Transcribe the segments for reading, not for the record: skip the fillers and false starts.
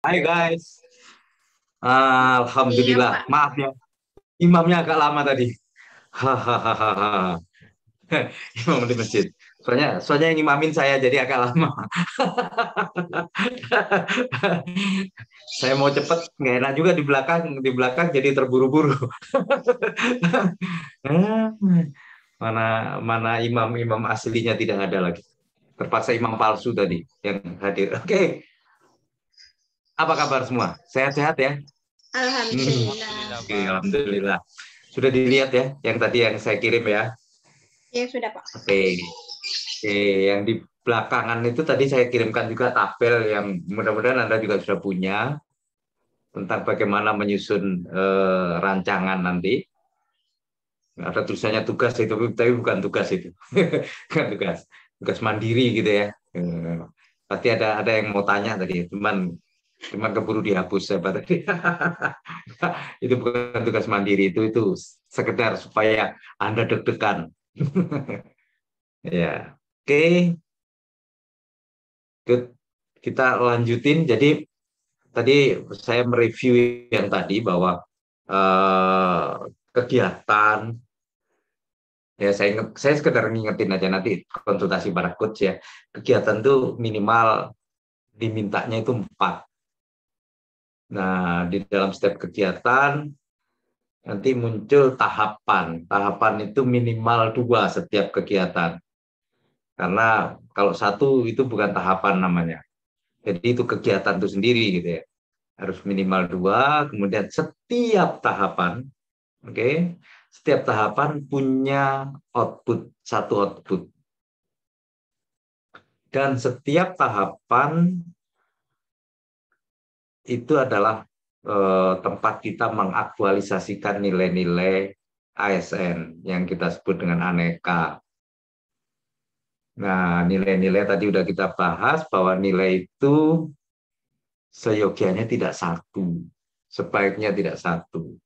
Hai Oke, guys, Iya, Alhamdulillah. Pak. Maaf ya, imamnya agak lama tadi. Hahaha. Imam di masjid. Soalnya yang imamin saya jadi agak lama. Saya mau cepet, nggak enak juga di belakang jadi terburu-buru. Mana mana imam-imam aslinya tidak ada lagi. Terpaksa imam palsu tadi yang hadir. Oke, apa kabar semua? Sehat-sehat ya? Hmm. Alhamdulillah. alhamdulillah Oke, Pak. alhamdulillah. Sudah dilihat ya, yang tadi yang saya kirim ya. Ya, sudah, Pak. Oke, oke, yang di belakangan itu tadi saya kirimkan juga tabel yang mudah-mudahan Anda juga sudah punya tentang bagaimana menyusun rancangan nanti. Ada tulisannya tugas itu, tapi bukan tugas itu, bukan tugas, tugas mandiri gitu ya. Pasti ada yang mau tanya tadi, cuman cuman keburu dihapus saya tadi. Itu bukan tugas mandiri, itu sekedar supaya Anda deg-degan. Ya, oke. Good. Kita lanjutin. Jadi tadi saya mereview yang tadi bahwa eh, kegiatan ya saya sekedar ngingetin aja nanti konsultasi para coach ya. Kegiatan tuh minimal dimintanya itu 4. Nah, di dalam setiap kegiatan nanti muncul tahapan. Tahapan itu minimal 2 setiap kegiatan. Karena kalau satu itu bukan tahapan namanya. Jadi itu kegiatan itu sendiri gitu ya. Harus minimal 2, kemudian setiap tahapan, oke, setiap tahapan punya output, satu output. Dan setiap tahapan itu adalah tempat kita mengaktualisasikan nilai-nilai ASN yang kita sebut dengan aneka. Nah, nilai-nilai tadi udah kita bahas bahwa nilai itu seyogianya tidak satu, sebaiknya tidak satu.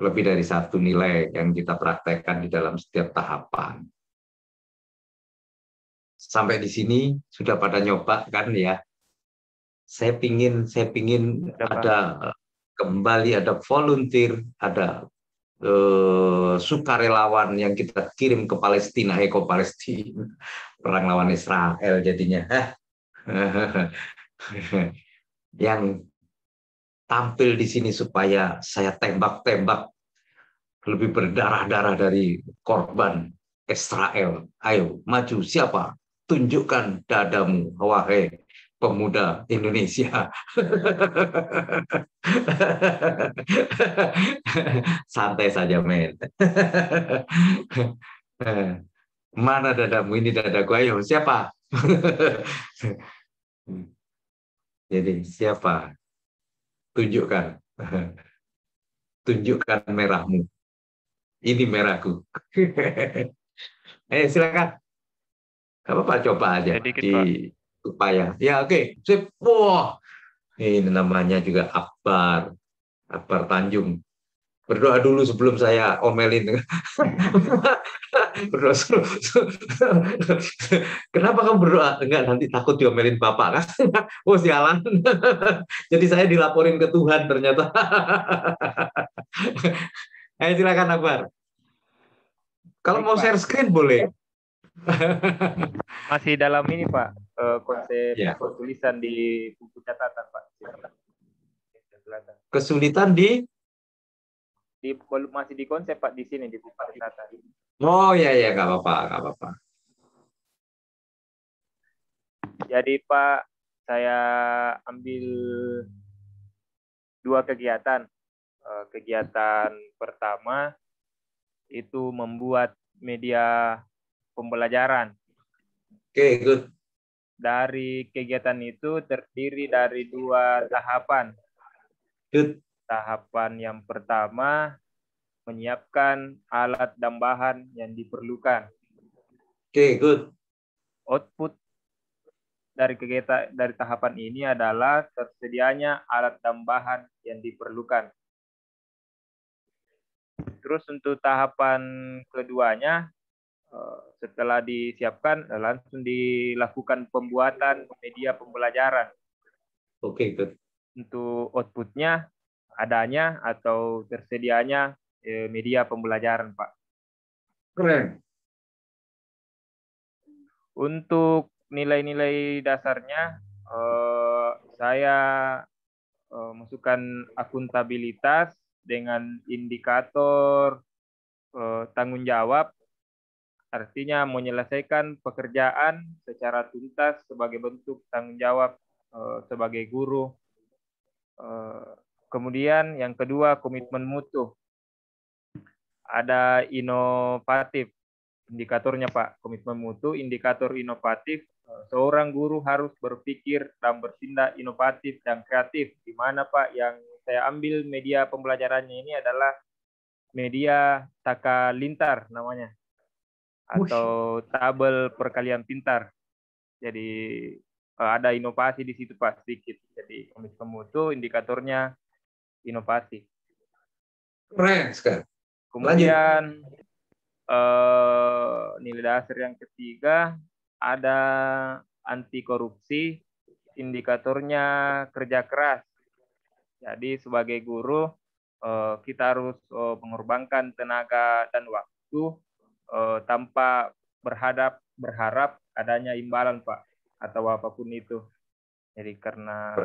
Lebih dari satu nilai yang kita praktekkan di dalam setiap tahapan. Sampai di sini sudah pada nyoba kan ya. Saya pingin Udah Pak. ada kembali ada volunteer, ada sukarelawan yang kita kirim ke Palestina, ke Palestina, perang lawan Israel jadinya. Yang tampil di sini supaya saya tembak-tembak lebih berdarah-darah dari korban Israel. Ayo, maju siapa? Tunjukkan dadamu, wahai pemuda Indonesia. Santai saja, men. Mana dadamu? Ini dadaku. Ayo, siapa? Jadi, siapa? Tunjukkan. Tunjukkan merahmu. Ini merahku. Silakan. Gak apa-apa, coba aja Sedikit di Pak. upaya. Ya, oke. Sip. Wah, ini namanya juga Akbar. Akbar Tanjung. Berdoa dulu sebelum saya omelin. Berdoa. Kenapa kamu berdoa? Enggak, nanti takut diomelin bapak kan. Oh, sialan. Jadi saya dilaporin ke Tuhan ternyata. Ayo silakan Akbar. Kalau Baik mau Pak. share screen boleh. Masih dalam ini Pak, konsep Ya. tulisan di buku catatan Pak. Kelihatan. Kesulitan di. Masih di konsep Pak di sini di buku catatan. Oh ya ya, nggak apa-apa, nggak apa-apa. Jadi Pak, saya ambil 2 kegiatan. Kegiatan pertama itu membuat media pembelajaran. Oke, good. Dari kegiatan itu terdiri dari 2 tahapan. Good. Tahapan yang pertama menyiapkan alat dan bahan yang diperlukan. Oke, good. Output dari tahapan ini adalah tersedianya alat dan bahan yang diperlukan. Terus untuk tahapan keduanya, setelah disiapkan langsung dilakukan pembuatan media pembelajaran. Oke, good. Untuk outputnya adanya atau tersedianya media pembelajaran, Pak. Keren. Untuk nilai-nilai dasarnya, saya masukkan akuntabilitas dengan indikator tanggung jawab, artinya menyelesaikan pekerjaan secara tuntas sebagai bentuk tanggung jawab sebagai guru. Kemudian yang kedua, komitmen mutu. Ada inovatif indikatornya, Pak. Komitmen mutu, indikator inovatif. Seorang guru harus berpikir dan bertindak inovatif dan kreatif. Di mana, Pak, yang saya ambil media pembelajarannya ini adalah media Taka Lintar namanya, atau tabel perkalian pintar. Jadi ada inovasi di situ, Pak, sedikit. Jadi komitmen mutu, indikatornya inovasi. Keren sekali. Kemudian nilai dasar yang ketiga ada anti korupsi, indikatornya kerja keras. Jadi sebagai guru kita harus mengorbankan tenaga dan waktu tanpa berharap adanya imbalan, Pak, atau apapun itu. Jadi karena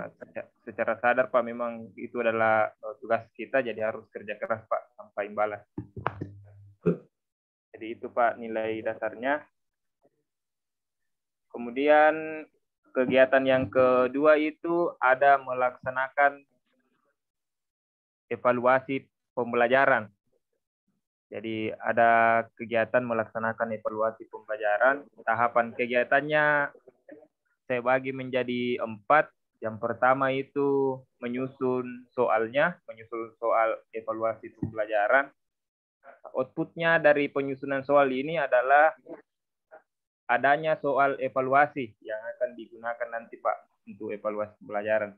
secara sadar, Pak, memang itu adalah tugas kita, jadi harus kerja keras, Pak, tanpa imbalan. Jadi itu, Pak, nilai dasarnya. Kemudian kegiatan yang kedua itu ada melaksanakan evaluasi pembelajaran. Jadi ada kegiatan melaksanakan evaluasi pembelajaran. Tahapan kegiatannya saya bagi menjadi 4. Yang pertama itu menyusun soalnya, menyusun soal evaluasi pembelajaran. Outputnya dari penyusunan soal ini adalah adanya soal evaluasi yang akan digunakan nanti, Pak, untuk evaluasi pembelajaran.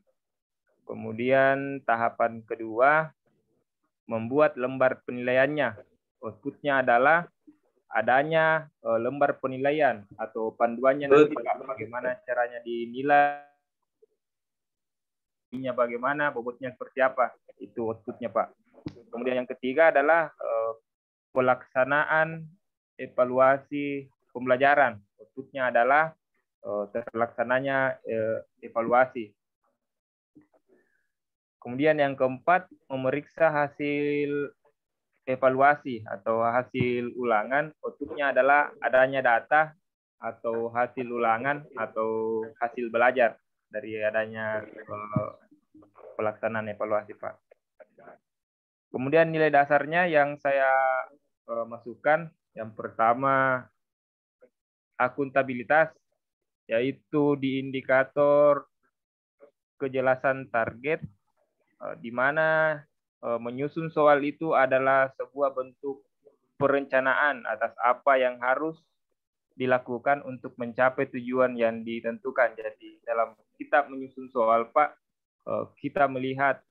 Kemudian tahapan kedua, membuat lembar penilaiannya. Outputnya adalah adanya lembar penilaian atau panduannya nanti, Pak, bagaimana caranya dinilai, bagaimana, bobotnya seperti apa. Itu outputnya, Pak. Kemudian yang ketiga adalah pelaksanaan evaluasi pembelajaran. Outputnya adalah terlaksananya evaluasi. Kemudian yang keempat, memeriksa hasil evaluasi atau hasil ulangan. Outputnya adalah adanya data atau hasil ulangan atau hasil belajar dari adanya pelaksanaan evaluasi, Pak. Kemudian nilai dasarnya yang saya masukkan, yang pertama akuntabilitas, yaitu di indikator kejelasan target, di mana menyusun soal itu adalah sebuah bentuk perencanaan atas apa yang harus dilakukan untuk mencapai tujuan yang ditentukan. Jadi dalam kita menyusun soal, Pak, kita melihat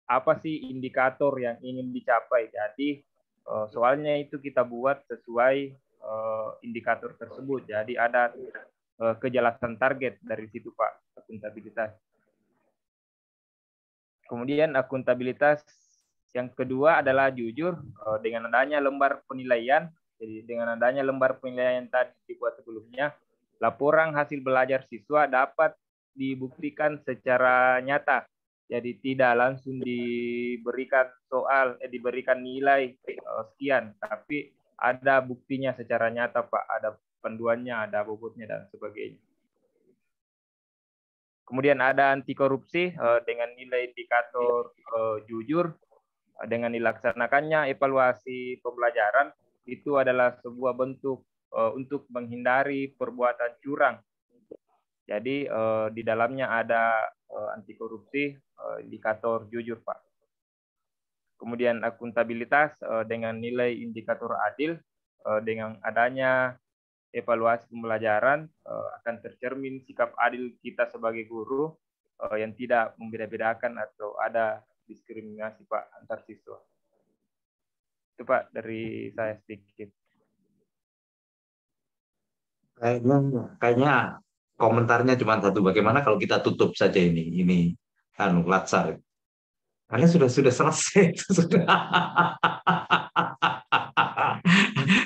apa sih indikator yang ingin dicapai. Jadi soalnya itu kita buat sesuai indikator tersebut. Jadi ada kejelasan target dari situ, Pak, akuntabilitas. Kemudian akuntabilitas yang kedua adalah jujur, dengan adanya lembar penilaian. Jadi dengan adanya lembar penilaian tadi dibuat sebelumnya, laporan hasil belajar siswa dapat dibuktikan secara nyata. Jadi tidak langsung diberikan soal, diberikan nilai sekian, tapi ada buktinya secara nyata, Pak. Ada panduannya, ada bobotnya dan sebagainya. Kemudian ada anti korupsi dengan nilai indikator jujur. Dengan dilaksanakannya evaluasi pembelajaran itu adalah sebuah bentuk untuk menghindari perbuatan curang. Jadi di dalamnya ada anti korupsi, indikator jujur, Pak. Kemudian akuntabilitas dengan nilai indikator adil, dengan adanya evaluasi pembelajaran akan tercermin sikap adil kita sebagai guru yang tidak membeda-bedakan atau ada diskriminasi, Pak, antar siswa. Itu, Pak, dari saya sedikit. Kayaknya komentarnya cuma satu, bagaimana kalau kita tutup saja ini Latsar. Karena sudah selesai, sudah.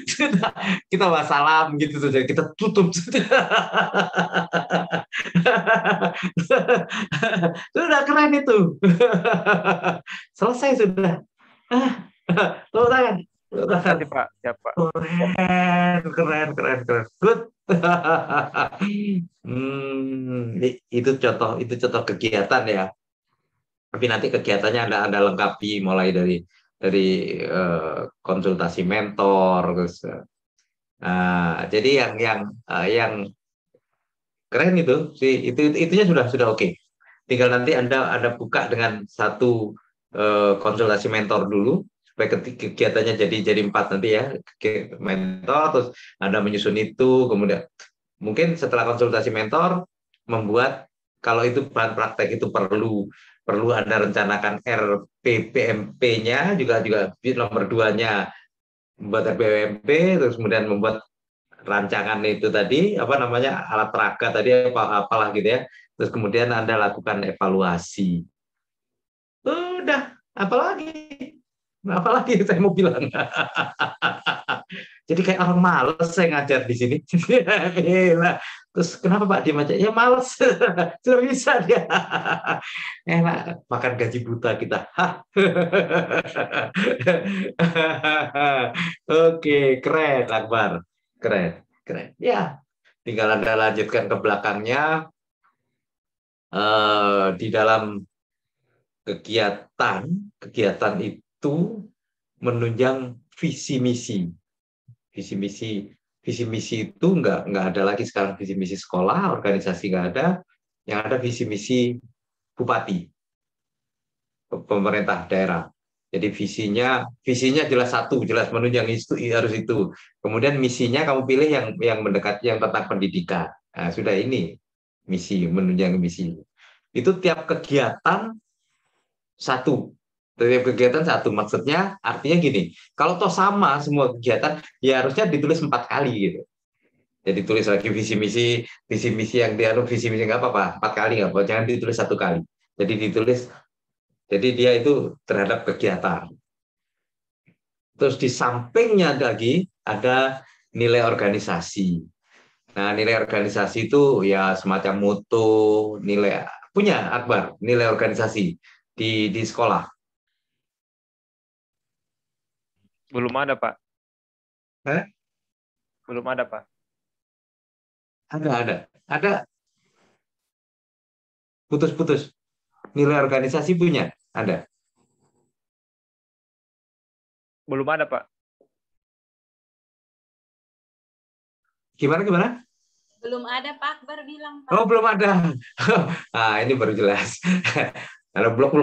Sudah, kita wassalam gitu saja, kita tutup sudah. Sudah keren itu. Selesai sudah. Tepuk tangan. Tepuk Terima tangan. kasih Pak. Siap Pak. Keren. Good. Itu contoh kegiatan ya. Tapi nanti kegiatannya Anda lengkapi mulai dari konsultasi mentor, terus jadi yang keren itu sih, itunya sudah oke. Tinggal nanti Anda buka dengan satu konsultasi mentor dulu supaya kegiatannya jadi 4 nanti ya, mentor, terus Anda menyusun itu, kemudian mungkin setelah konsultasi mentor membuat, kalau itu bahan praktek itu perlu Anda rencanakan RPPMP-nya, juga nomor 2-nya membuat RPPMP, terus kemudian membuat rancangan itu tadi, apa namanya, alat peraga tadi, apalah gitu ya. Terus kemudian Anda lakukan evaluasi. Udah, apalagi saya mau bilang. Jadi kayak orang males saya ngajar di sini. Gila. Terus kenapa Pak dia macam ya males. Sudah bisa dia. Enak makan gaji buta kita. Oke, keren Akbar. Keren. Ya, tinggal Anda lanjutkan ke belakangnya, di dalam kegiatan itu menunjang visi misi. Visi misi itu nggak ada lagi sekarang, visi misi sekolah, organisasi nggak ada. Yang ada visi misi bupati, pemerintah daerah. Jadi visinya jelas menunjang itu, harus itu. Kemudian misinya kamu pilih yang mendekat, yang tentang pendidikan. Nah, sudah ini misi, menunjang misi. Itu tiap kegiatan satu. Tiap kegiatan satu. Maksudnya artinya gini, kalau toh sama semua kegiatan, ya harusnya ditulis 4 kali gitu. Jadi tulis lagi visi misi yang visi misi nggak apa-apa, 4 kali nggak apa, jangan ditulis 1 kali. Jadi ditulis, jadi dia itu terhadap kegiatan. Terus di sampingnya lagi ada nilai organisasi. Nah, nilai organisasi itu ya semacam mutu, nilai punya Akbar, nilai organisasi di sekolah. Belum ada Pak. Eh? Belum ada Pak. Ada putus-putus. Nilai organisasi punya, ada. Belum ada Pak. Gimana? Belum ada Pak Akbar bilang Pak. Oh, belum ada. Ah, ini baru jelas. Kalau blok.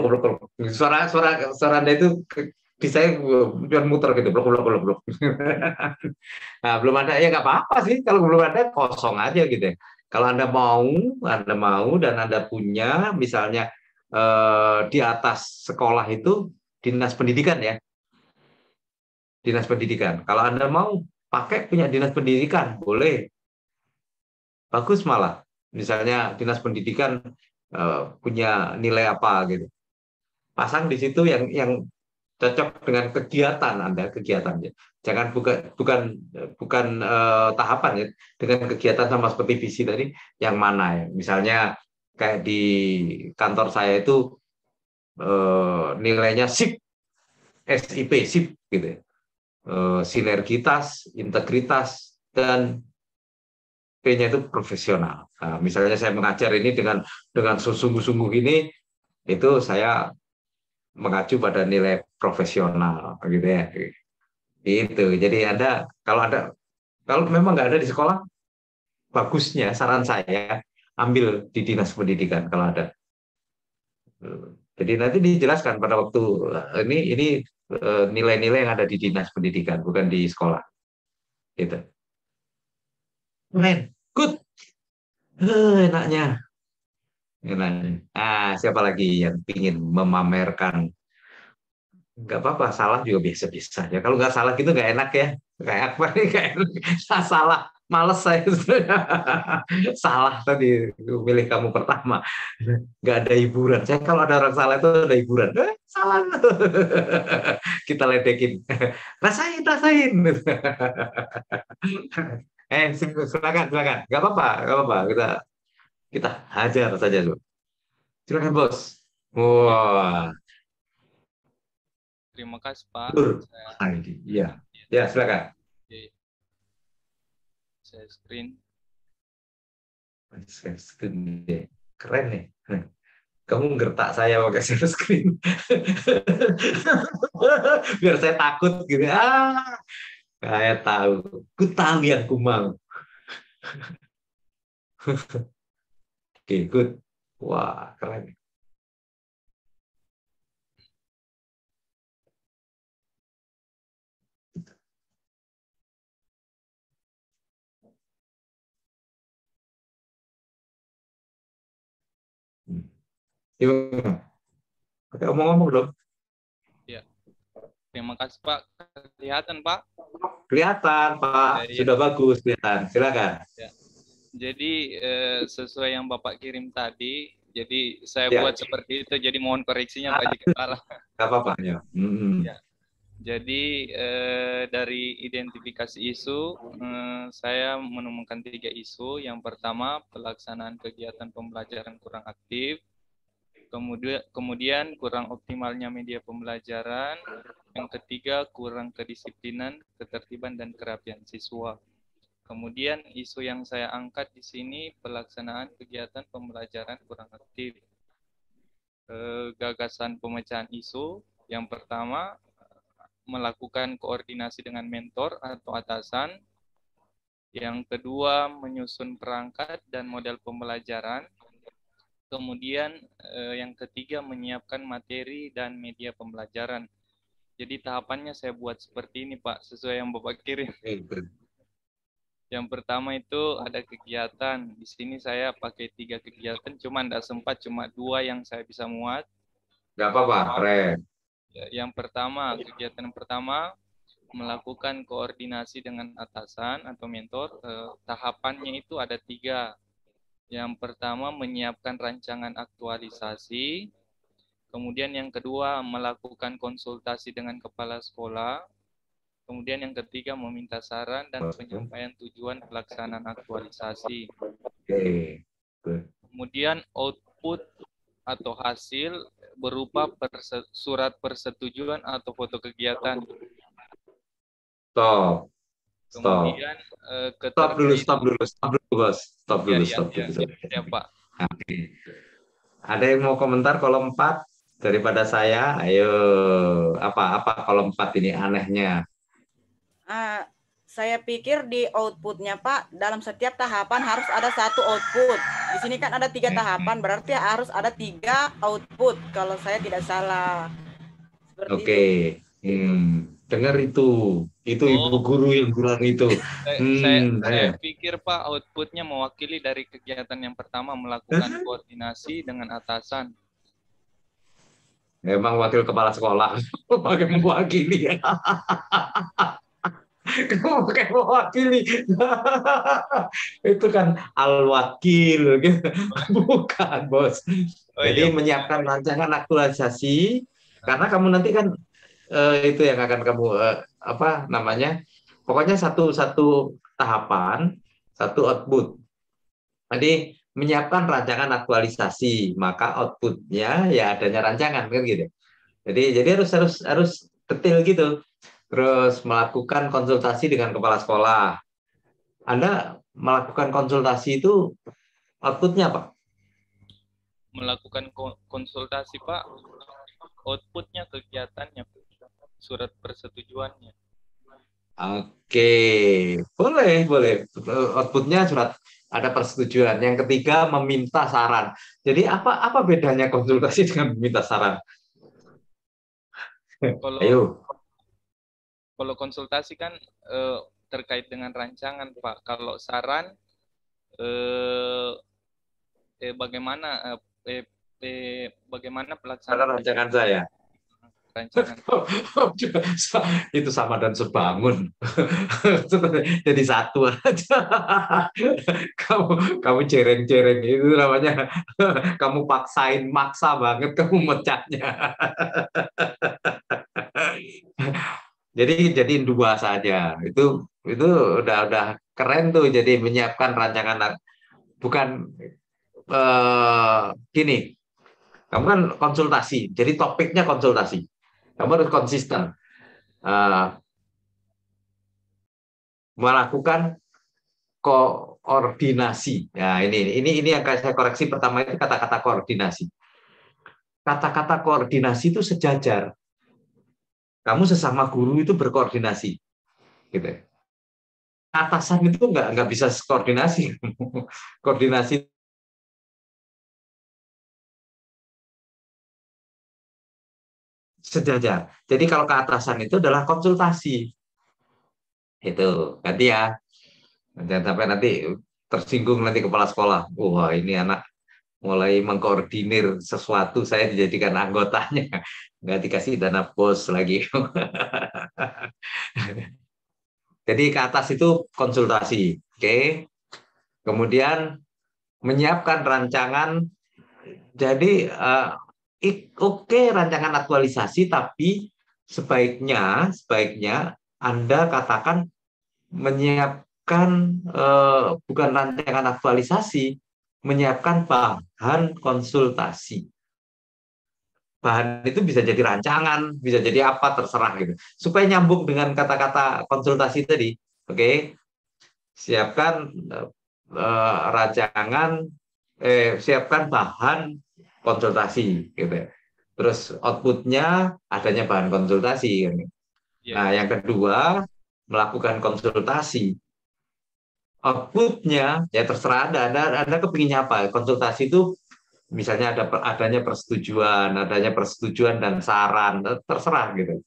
Suara Anda itu di saya cuma muter gitu, blok. Nah, belum ada ya nggak apa-apa sih. Kalau belum ada kosong aja gitu ya. Kalau Anda mau dan Anda punya misalnya di atas sekolah itu dinas pendidikan ya. Dinas pendidikan. Kalau Anda mau pakai punya dinas pendidikan, boleh. Bagus malah. Misalnya dinas pendidikan punya nilai apa gitu. Pasang di situ yang cocok dengan kegiatan Anda, kegiatannya. Jangan bukan tahapan ya, dengan kegiatan sama seperti visi tadi, yang mana ya. Misalnya kayak di kantor saya itu nilainya SIP gitu ya. Sinergitas, integritas, dan P-nya itu profesional. Nah, misalnya saya mengajar ini dengan sungguh-sungguh ini, itu saya mengacu pada nilai profesional gitu ya. Itu. Jadi kalau memang nggak ada di sekolah, bagusnya saran saya ambil di dinas pendidikan kalau ada. Jadi nanti dijelaskan pada waktu ini nilai-nilai yang ada di dinas pendidikan, bukan di sekolah. Gitu. Men, good. Enaknya. Siapa lagi yang ingin memamerkan? Nggak apa-apa, salah juga biasa-biasa ya. Kalau nggak salah gitu nggak enak ya. Kayak apa nih, kayak salah. Males saya sebenarnya. Salah tadi milih kamu pertama. Nggak ada hiburan. Saya kalau ada orang salah itu ada hiburan. Salah. Kita ledekin. Rasain, rasain. Silakan, silakan. Nggak apa-apa, nggak apa-apa. Kita hajar saja dulu. Silakan bos. Ya, Wah, terima kasih Pak. Nur. Saya, Iya, ya silakan. ya, saya screen. Share screen deh. Keren nih. Kamu gertak saya pakai share screen. Biar saya takut gitu. Saya tahu. Ku tahu yang ku mau. Oke, good. Wah, keren. Gimana? Oke, omong-omong dong. Ya, terima kasih Pak. Kelihatan Pak. Kelihatan, Pak. Ya, ya. Sudah bagus kelihatan. Silakan. Ya. Jadi sesuai yang Bapak kirim tadi, jadi saya Ya. buat seperti itu. Jadi mohon koreksinya Pak jika salah. Gak apa-apa. Ya. Ya. Jadi dari identifikasi isu, saya menemukan 3 isu. Yang pertama, pelaksanaan kegiatan pembelajaran kurang aktif. Kemudian kurang optimalnya media pembelajaran. Yang ketiga, kurang kedisiplinan, ketertiban, dan kerapian siswa. Kemudian isu yang saya angkat di sini pelaksanaan kegiatan pembelajaran kurang aktif. Gagasan pemecahan isu yang pertama melakukan koordinasi dengan mentor atau atasan. Yang kedua menyusun perangkat dan model pembelajaran. Kemudian yang ketiga menyiapkan materi dan media pembelajaran. Jadi tahapannya saya buat seperti ini Pak, sesuai yang Bapak kirim. Yang pertama itu ada kegiatan. Di sini saya pakai 3 kegiatan, cuma tidak sempat, cuma 2 yang saya bisa muat. Gak apa-apa, keren. Yang pertama, kegiatan pertama melakukan koordinasi dengan atasan atau mentor. Tahapannya itu ada 3. Yang pertama menyiapkan rancangan aktualisasi. Kemudian yang kedua melakukan konsultasi dengan kepala sekolah. Kemudian yang ketiga meminta saran dan penyampaian tujuan pelaksanaan aktualisasi. Kemudian output atau hasil berupa surat persetujuan atau foto kegiatan. Stop. Kemudian Stop dulu, bos. Stop dulu. Ya, Pak. Oke. Ada yang mau komentar kolom 4 daripada saya? Ayo, apa kolom 4 ini anehnya? Saya pikir di outputnya Pak, dalam setiap tahapan harus ada 1 output. Di sini kan ada 3 tahapan, berarti harus ada 3 output kalau saya tidak salah. Oke. Dengar itu ibu guru yang bilang itu. Saya pikir Pak outputnya mewakili dari kegiatan yang pertama melakukan koordinasi dengan atasan. Memang wakil kepala sekolah pakai mewakili ya. Kamu pakai mewakili. Itu kan al-wakil gitu. Bukan, bos. Jadi menyiapkan rancangan aktualisasi karena kamu nanti kan itu yang akan kamu pokoknya satu tahapan, 1 output. Jadi menyiapkan rancangan aktualisasi, maka outputnya ya adanya rancangan kan gitu. Jadi harus detail gitu. Terus melakukan konsultasi dengan kepala sekolah. Anda melakukan konsultasi itu outputnya apa? Melakukan konsultasi Pak, outputnya kegiatannya, surat persetujuannya. Oke, boleh. Outputnya surat ada persetujuan. Yang ketiga meminta saran. Jadi apa bedanya konsultasi dengan meminta saran? Ayo. Kalau konsultasi kan terkait dengan rancangan Pak. Kalau saran bagaimana pelaksanaan rancangan saya? rancangan. Itu sama dan sebangun. Jadi satu aja. Kamu cereng-cereng itu namanya. Kamu maksa banget kamu mecahnya. Jadi jadiin dua saja. Itu udah keren tuh. Jadi menyiapkan rancangan, bukan gini. Kamu kan konsultasi, jadi topiknya konsultasi. Kamu harus konsisten melakukan koordinasi. Nah, ini yang saya koreksi pertama itu kata-kata koordinasi. Kata-kata koordinasi itu sejajar. Kamu sesama guru itu berkoordinasi, gitu. Atasan itu nggak bisa koordinasi. Koordinasi sejajar. Jadi kalau keatasan itu adalah konsultasi. Itu ganti ya. Jangan sampai nanti tersinggung nanti kepala sekolah. Wah, ini anak mulai mengkoordinir sesuatu, saya dijadikan anggotanya. Nggak dikasih dana bos lagi. Jadi ke atas itu konsultasi. Oke. Kemudian menyiapkan rancangan. Jadi oke, rancangan aktualisasi, tapi sebaiknya Anda katakan menyiapkan bukan rancangan aktualisasi, menyiapkan bahan konsultasi. Bahan itu bisa jadi rancangan, bisa jadi apa, terserah gitu. Supaya nyambung dengan kata-kata konsultasi tadi. Oke. Siapkan siapkan bahan konsultasi gitu. Terus outputnya adanya bahan konsultasi. Nah, yang kedua melakukan konsultasi. Outputnya ya terserah Anda kepinginnya apa. Konsultasi itu misalnya adanya persetujuan dan saran, terserah gitu.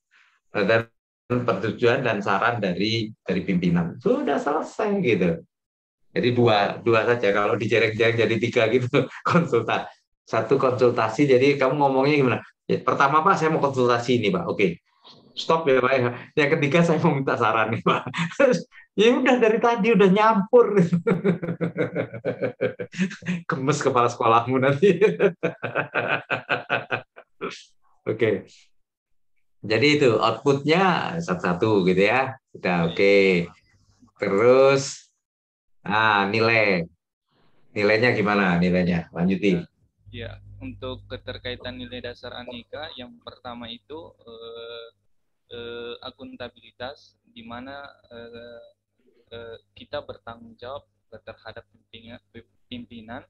Dan persetujuan dan saran dari pimpinan. Sudah selesai gitu. Jadi dua saja, kalau dijereng-jereng jadi tiga gitu. Satu konsultasi, jadi kamu ngomongnya gimana? Ya, pertama Pak, saya mau konsultasi ini Pak. Oke, stop ya Pak. Yang ketiga saya mau minta saran nih Pak. Ya udah dari tadi udah nyampur. Gemes kepala sekolahmu nanti. Oke. Jadi itu outputnya satu-satu gitu ya. Udah oke. Terus nilainya gimana nilainya? Lanjutin. Ya, untuk keterkaitan nilai dasar Aneka, yang pertama itu akuntabilitas, di mana kita bertanggung jawab terhadap pimpinan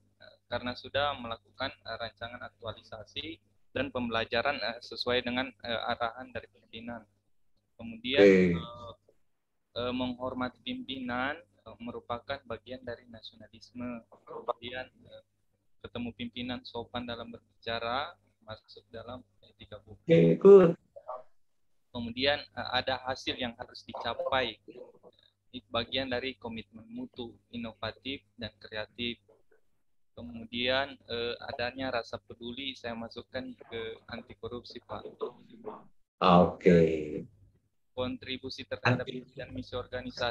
karena sudah melakukan rancangan aktualisasi dan pembelajaran sesuai dengan arahan dari pimpinan. Kemudian menghormati pimpinan merupakan bagian dari nasionalisme. Kemudian ketemu pimpinan sopan dalam berbicara masuk dalam etika publik. Kemudian ada hasil yang harus dicapai. Itu bagian dari komitmen mutu, inovatif dan kreatif. Kemudian adanya rasa peduli, saya masukkan ke anti korupsi Pak. Oke. Kontribusi terhadap dan misi organisasi.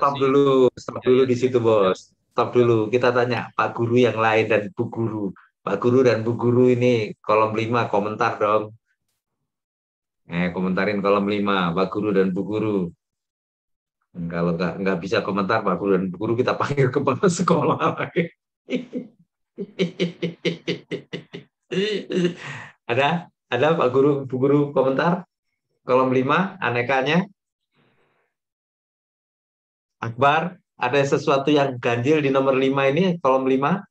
Stop dulu di situ Bos. Stop dulu. Kita tanya Pak Guru yang lain dan Bu Guru. Pak Guru dan Bu Guru ini kolom 5 komentar dong. Komentarin kolom 5 Pak Guru dan Bu Guru. Kalau nggak bisa komentar Pak Guru dan Bu Guru, kita panggil kepala sekolah lagi. Ada Pak Guru, Bu Guru komentar kolom 5 anekanya. Akbar, ada sesuatu yang ganjil di nomor 5 ini, kolom 5?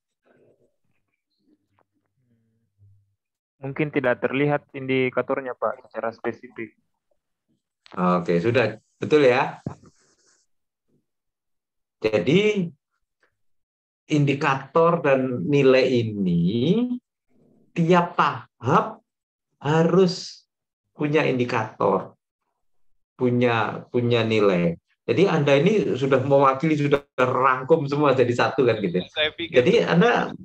Mungkin tidak terlihat indikatornya Pak secara spesifik. Oke, sudah. Betul ya? Jadi indikator dan nilai ini tiap tahap harus punya indikator, punya nilai. Jadi Anda ini sudah mewakili, sudah rangkum semua jadi satu kan gitu. Jadi Anda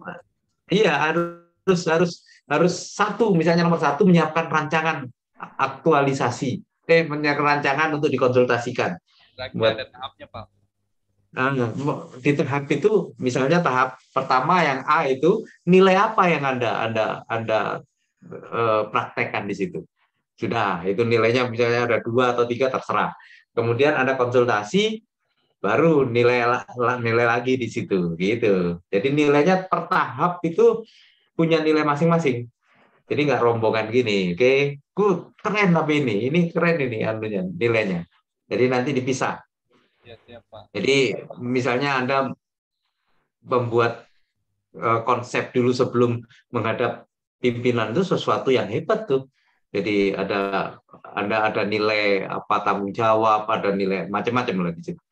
harus satu, misalnya nomor 1 menyiapkan rancangan aktualisasi, rancangan untuk dikonsultasikan. Berarti Buat ada tahapnya, Pak. di tahap itu, misalnya tahap pertama yang A itu nilai apa yang Anda praktekkan di situ. Sudah, itu nilainya misalnya ada 2 atau 3 terserah. Kemudian Anda konsultasi, baru nilai lagi di situ gitu. Jadi nilainya per tahap itu punya nilai masing-masing. Jadi nggak rombongan gini. Oke, good, keren tapi ini keren ini anunya nilainya. Jadi nanti dipisah. Ya, siap, Pak. Jadi misalnya Anda membuat konsep dulu sebelum menghadap pimpinan itu sesuatu yang hebat tuh. Jadi Anda ada nilai apa tanggung jawab, ada nilai macam-macam lah di situ.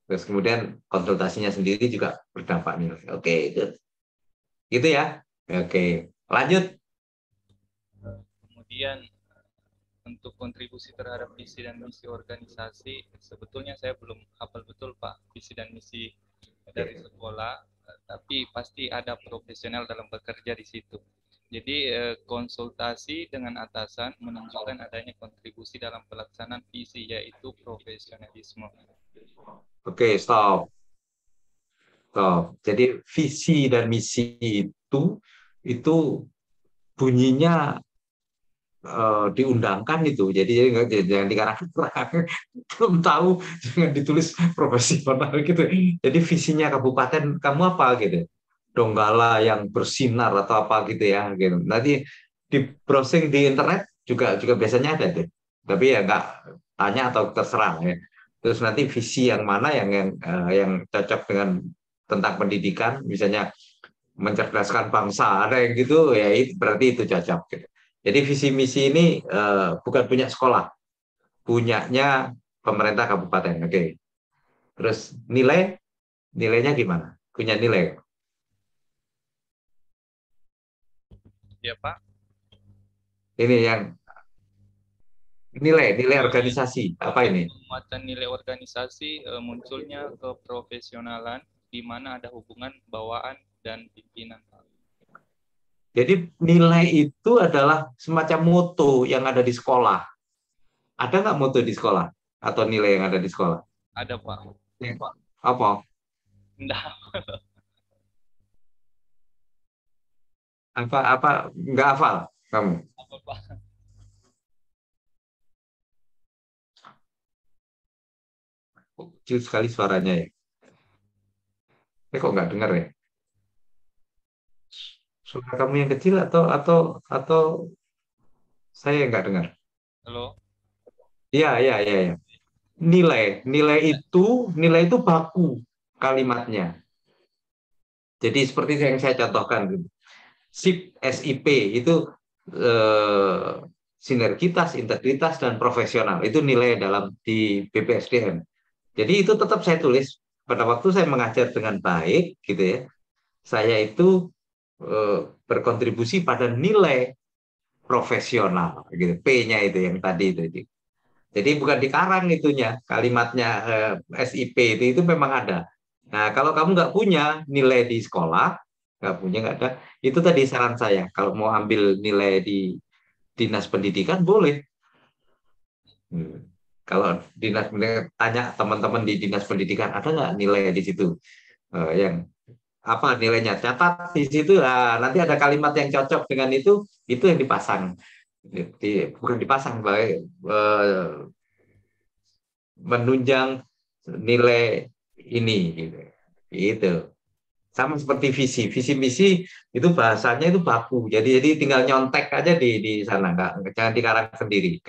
Terus kemudian konsultasinya sendiri juga berdampak nilai. Oke, gitu ya. Oke, lanjut. Kemudian untuk kontribusi terhadap visi dan misi organisasi, sebetulnya saya belum hafal betul, Pak, visi dan misi dari sekolah, tapi pasti ada profesional dalam bekerja di situ. Jadi konsultasi dengan atasan menunjukkan adanya kontribusi dalam pelaksanaan visi, yaitu profesionalisme. Oke, stop. Jadi visi dan misi itu bunyinya diundangkan itu. Jadi jangan dikarang-karang. Belum tahu, jangan ditulis profesional gitu. Jadi visinya kabupaten kamu apa gitu. Donggala yang bersinar atau apa gitu ya gitu. Nanti di browsing di internet juga biasanya ada tuh. Tapi ya nggak tanya atau terserah ya. Terus nanti visi yang mana yang cocok dengan tentang pendidikan, misalnya mencerdaskan bangsa, ada yang gitu ya, berarti itu cocok gitu. Jadi visi misi ini bukan punya sekolah, punyanya pemerintah kabupaten. Oke. Terus nilainya gimana? Punya nilai? Ya, Pak. Ini yang nilai organisasi apa ini? Penguatan nilai organisasi munculnya keprofesionalan di mana ada hubungan bawaan dan pimpinan. Jadi nilai itu adalah semacam moto yang ada di sekolah. Ada nggak moto di sekolah atau nilai yang ada di sekolah? Ada, Pak. Apa? Enggak. Apa nggak hafal kamu? Apa, Pak? Kecil sekali suaranya ya. Kok nggak dengar ya? Suara kamu yang kecil atau saya yang nggak dengar? Halo. Iya, iya, iya, iya. Nilai itu baku kalimatnya. Jadi seperti yang saya contohkan, SIP itu sinergitas, integritas, dan profesional. Itu nilai di BPSDM. Jadi itu tetap saya tulis pada waktu saya mengajar dengan baik, gitu ya. Saya itu berkontribusi pada nilai profesional, gitu. P-nya itu yang tadi itu. Jadi bukan dikarang itunya, kalimatnya SIP itu memang ada. Nah, kalau kamu nggak punya nilai di sekolah, nggak ada, itu tadi saran saya. Kalau mau ambil nilai di dinas pendidikan, boleh. Kalau dinas pendidikan, tanya teman-teman di dinas pendidikan, ada nggak nilai di situ? Yang apa nilainya? Catat di situ, nah, nanti ada kalimat yang cocok dengan itu yang dipasang. Bukan dipasang, menunjang nilai ini gitu. Sama seperti visi misi itu bahasanya itu baku, jadi tinggal nyontek aja di sana, nggak jangan dikarang sendiri.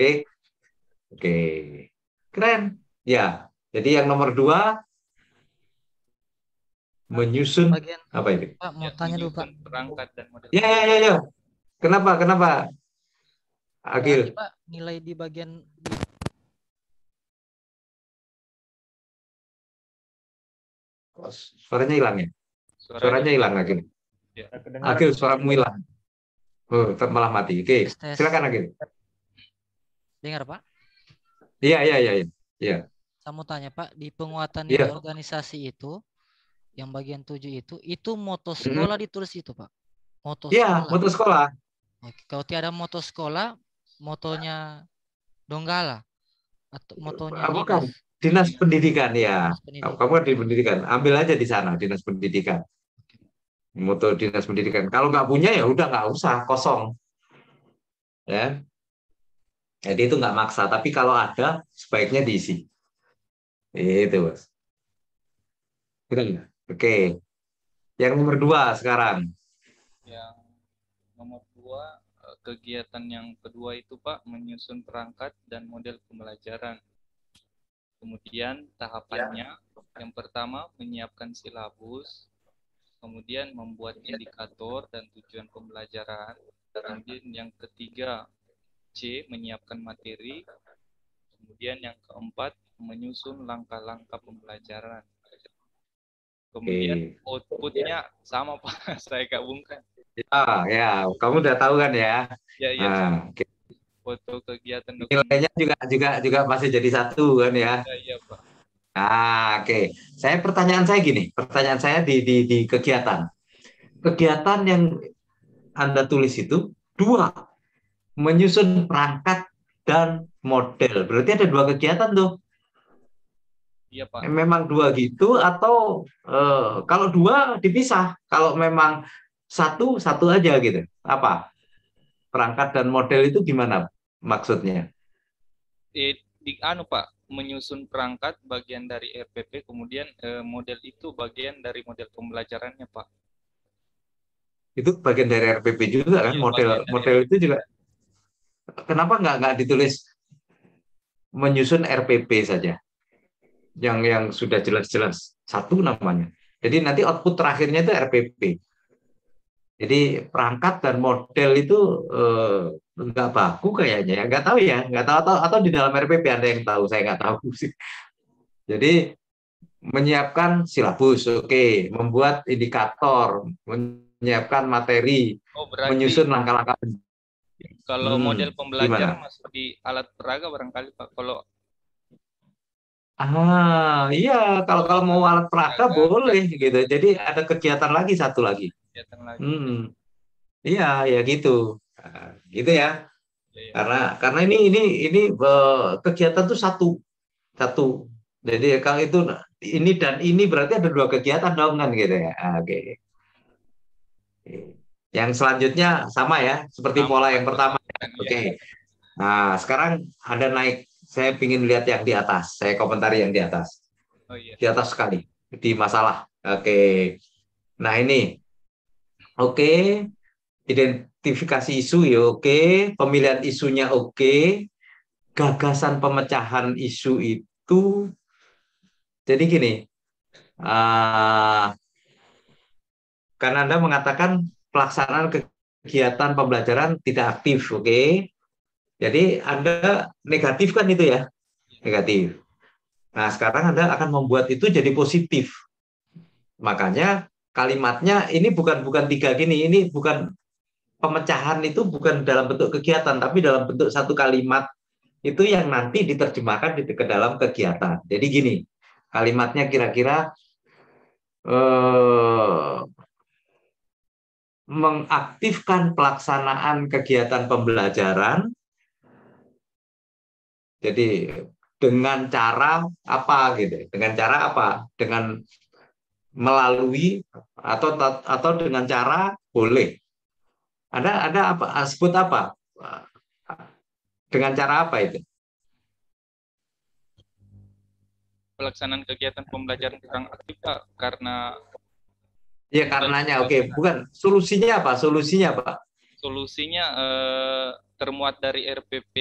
Oke, keren ya. Jadi yang nomor 2 menyusun Bagian apa itu Pak, mau tanya dulu Pak. Perangkat dan model. ya. Kenapa Berarti Agil? Pak nilai di bagian Suaranya hilang ya? Suaranya hilang Agil. Ya. Agil, suaramu hilang. Malah mati. Oke, tes. silakan Agil. Dengar Pak? Iya. Saya mau tanya Pak, di penguatan Iya. nilai organisasi itu, yang bagian 7 itu moto sekolah ditulis itu Pak? Moto Iya, sekolah. moto sekolah. Oke, kalau tiada moto sekolah, motonya Donggala atau motonya Bukan, dinas dinas pendidikan ya. dinas pendidikan. Kamu kan di pendidikan, ambil aja di sana dinas pendidikan. Moto dinas pendidikan. Kalau nggak punya ya udah nggak usah, kosong. Ya, jadi itu nggak maksa. Tapi kalau ada, sebaiknya diisi. Itu, Bos. Betul. Oke. Yang nomor 2 sekarang. Yang nomor 2, kegiatan yang kedua itu Pak, menyusun perangkat dan model pembelajaran. Kemudian tahapannya, yang pertama menyiapkan silabus, kemudian membuat indikator dan tujuan pembelajaran, kemudian yang ketiga C, menyiapkan materi, kemudian yang keempat menyusun langkah-langkah pembelajaran. Kemudian outputnya sama Pak, saya gabungkan. Ya, kamu udah tahu kan ya. Ya, iya, Nah, oke. foto kegiatan dokumen. Nilainya juga masih jadi satu kan ya. Ya, iya Pak. Nah, oke. Pertanyaan saya gini, pertanyaan saya di kegiatan. Kegiatan yang Anda tulis itu 2, menyusun perangkat dan model. Berarti ada 2 kegiatan tuh. Iya Pak. Memang 2 gitu atau kalau 2 dipisah. Kalau memang satu aja gitu. Apa? Perangkat dan model itu gimana maksudnya? Pak, menyusun perangkat bagian dari RPP, kemudian model itu bagian dari model pembelajarannya Pak. Itu bagian dari RPP juga kan, Iya, model itu juga. Kenapa nggak ditulis menyusun RPP saja, yang sudah jelas-jelas satu namanya. Jadi nanti output terakhirnya itu RPP. Jadi perangkat dan model itu nggak baku kayaknya, nggak tahu ya, nggak tahu atau di dalam RPP ada yang tahu, saya nggak tahu sih. Jadi menyiapkan silabus, oke, membuat indikator, menyiapkan materi, berarti menyusun langkah-langkah. kalau model pembelajaran Gimana? masuk di alat peraga barangkali Pak. Kalau Iya, kalau mau alat peraga boleh gitu. Jadi ada kegiatan lagi, satu lagi. kegiatan lagi. Iya, ya gitu. Gitu ya. Ya. Karena ini kegiatan tuh satu. Jadi kalau itu ini dan ini berarti ada 2 kegiatan dong kan gitu ya. Oke. Yang selanjutnya sama ya, seperti pola yang pertama. Oke. Nah, sekarang Anda naik. Saya ingin lihat yang di atas. Saya komentari yang di atas. Oh iya. Di atas sekali. Di masalah. Oke. Nah, ini. Oke. Identifikasi isu ya oke. Pemilihan isunya oke. Gagasan pemecahan isu itu. Jadi gini. Karena Anda mengatakan pelaksanaan kegiatan pembelajaran tidak aktif. Oke. Jadi Anda negatif kan itu ya? Negatif. Nah, sekarang Anda akan membuat itu jadi positif. Makanya kalimatnya ini bukan 3 gini, ini bukan pemecahan, itu bukan dalam bentuk kegiatan, tapi dalam bentuk satu kalimat itu yang nanti diterjemahkan ke dalam kegiatan. Jadi gini, kalimatnya kira-kira mengaktifkan pelaksanaan kegiatan pembelajaran. Jadi dengan cara apa gitu? Dengan cara apa? Dengan melalui atau dengan cara boleh. Ada apa? Sebut apa? Dengan cara apa itu? Pelaksanaan kegiatan pembelajaran kurang aktif Pak, karena Ya karenanya oke. Bukan solusinya apa? Solusinya apa? Solusinya termuat dari RPP,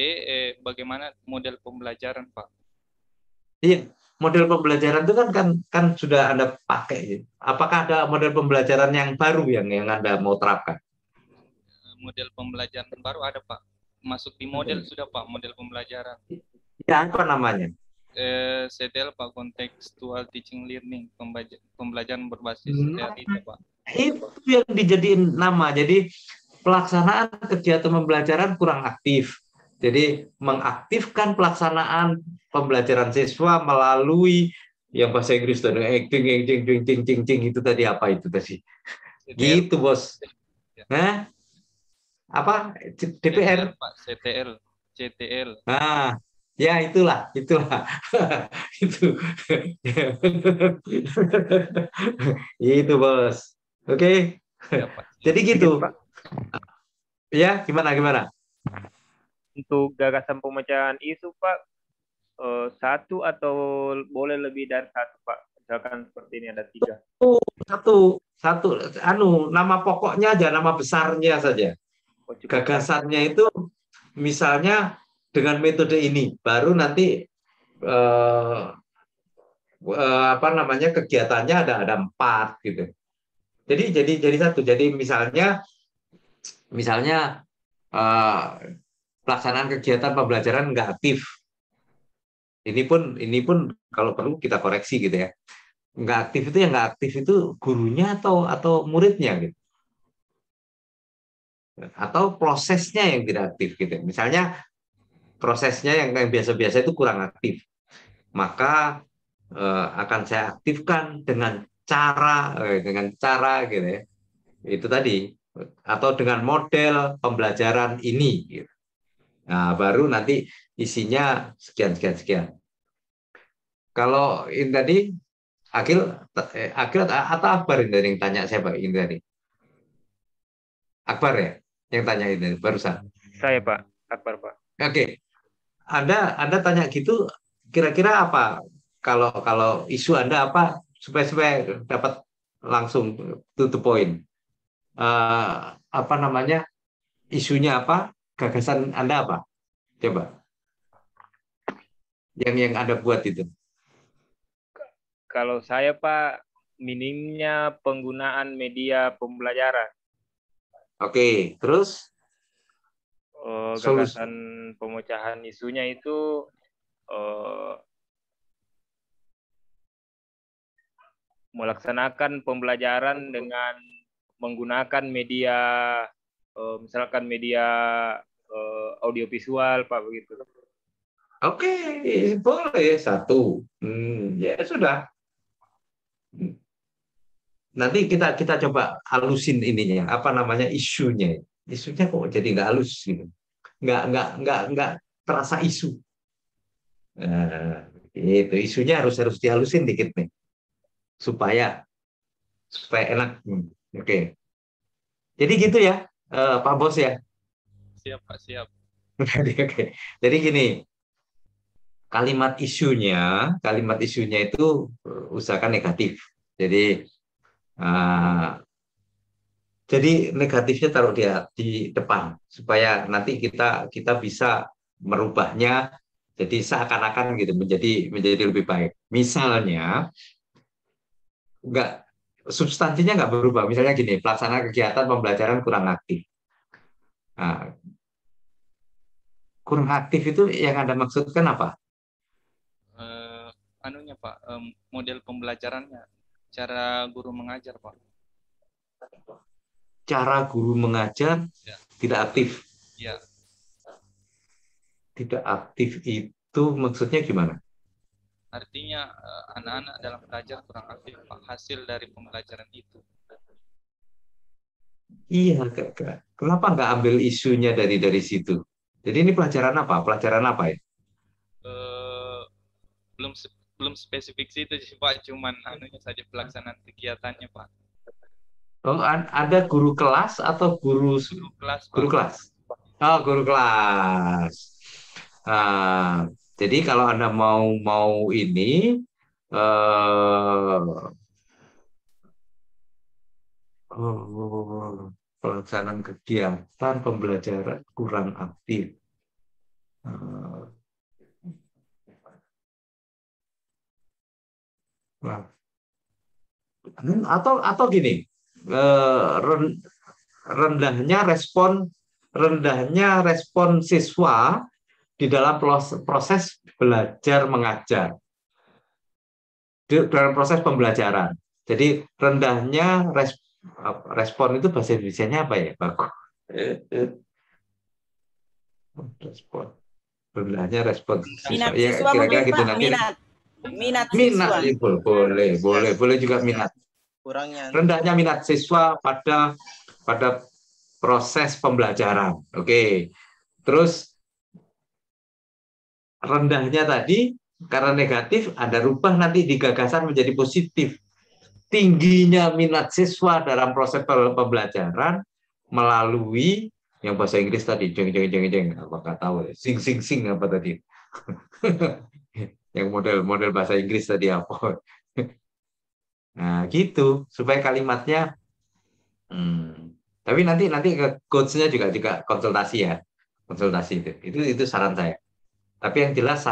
bagaimana model pembelajaran Pak. Iya, model pembelajaran itu kan sudah Anda pakai. Apakah ada model pembelajaran yang baru yang Anda mau terapkan? Model pembelajaran baru ada Pak. Masuk di model sudah Pak, model pembelajaran. Ya, apa namanya? CTL Pak, Contextual Teaching Learning, pembelajaran berbasis realita Pak. Itu yang dijadiin nama. Jadi pelaksanaan kegiatan pembelajaran kurang aktif. Jadi mengaktifkan pelaksanaan pembelajaran siswa melalui yang bahasa Inggris tadi itu tadi apa itu tadi? CTL. Gitu bos. Nah, apa DPR? CTL Pak, CTL. CTL. Nah, ya itulah. Itu. Itu, Bos. Oke. Ya, Pak. Jadi Sedikit, gitu. Pak. Ya, gimana? Untuk gagasan pemecahan isu, Pak, satu atau boleh lebih dari satu, Pak? Misalkan seperti ini ada 3. Satu, nama pokoknya aja, nama besarnya saja. Oh, cukup satu. Gagasannya itu misalnya dengan metode ini, baru nanti kegiatannya ada 4 gitu. Jadi satu. Jadi misalnya pelaksanaan kegiatan pembelajaran nggak aktif. Ini pun kalau perlu kita koreksi gitu ya. Nggak aktif itu yang nggak aktif itu gurunya atau muridnya gitu. Atau prosesnya yang tidak aktif gitu. Misalnya prosesnya yang biasa-biasa itu kurang aktif. Maka akan saya aktifkan dengan cara gitu ya. Itu tadi, atau dengan model pembelajaran ini gitu. Nah, baru nanti isinya sekian. Kalau ini tadi Akil atau Akbar ini yang tanya saya Pak ini tadi. Akbar ya yang tanya ini barusan. Saya, Pak. Akbar, Pak. Oke. Anda tanya gitu kira-kira apa kalau isu Anda apa supaya dapat langsung to the point. Apa namanya? Isunya apa? Gagasan Anda apa? Coba. Yang Anda buat itu. Kalau saya, Pak, minimnya penggunaan media pembelajaran. Oke, terus Gagasan pemecahan isunya itu melaksanakan pembelajaran dengan menggunakan media, misalkan media audiovisual, Pak, begitu. Oke, boleh satu. Ya sudah. Nanti kita coba halusin ininya, apa namanya isunya. Isunya kok jadi nggak halus gitu. Nggak terasa isu. Nah, itu isunya harus dihalusin dikit nih. Supaya enak. Oke. Jadi gitu ya, Pak Bos ya. Siap, Pak, siap. Oke. Jadi gini, kalimat isunya itu usahakan negatif. Jadi negatifnya taruh di depan supaya nanti kita bisa merubahnya jadi seakan-akan gitu menjadi lebih baik. Misalnya substansinya nggak berubah. Misalnya gini, pelaksanaan kegiatan pembelajaran kurang aktif. Nah, kurang aktif itu yang Anda maksudkan apa? Anunya, Pak, model pembelajarannya, cara guru mengajar, Pak. Cara guru mengajar Ya. tidak aktif. Ya. Tidak aktif itu maksudnya gimana? Artinya anak-anak dalam belajar kurang aktif, Pak, hasil dari pembelajaran itu. Iya, kenapa nggak ambil isunya dari situ? Jadi ini pelajaran apa? Pelajaran apa ya? Belum spesifik situ sih, Pak, cuman anunya saja pelaksanaan kegiatannya, Pak. Oh, ada guru kelas atau guru kelas, Pak. Guru kelas. Oh, guru kelas. Nah, jadi kalau Anda mau ini pelaksanaan kegiatan pembelajaran kurang aktif. Atau gini, rendahnya respon siswa di dalam proses belajar mengajar, dalam proses pembelajaran. Jadi rendahnya respon itu bahasa Indonesianya apa ya? Bagus. Respon. Rendahnya respon Minat siswa. Ya, siswa kira-kira mungkin, gitu Pak. nanti. Minat siswa. Boleh juga minat. Kurangnya. Rendahnya minat siswa pada proses pembelajaran. Oke. Terus rendahnya tadi karena negatif, Anda rubah nanti di gagasan menjadi positif. Tingginya minat siswa dalam proses pembelajaran melalui yang bahasa Inggris tadi, jeng, apa nggak tahu, sing, apa tadi, yang model bahasa Inggris tadi apa. Nah, gitu supaya kalimatnya. Tapi nanti coach-nya juga konsultasi ya, konsultasi itu saran saya. Tapi yang jelas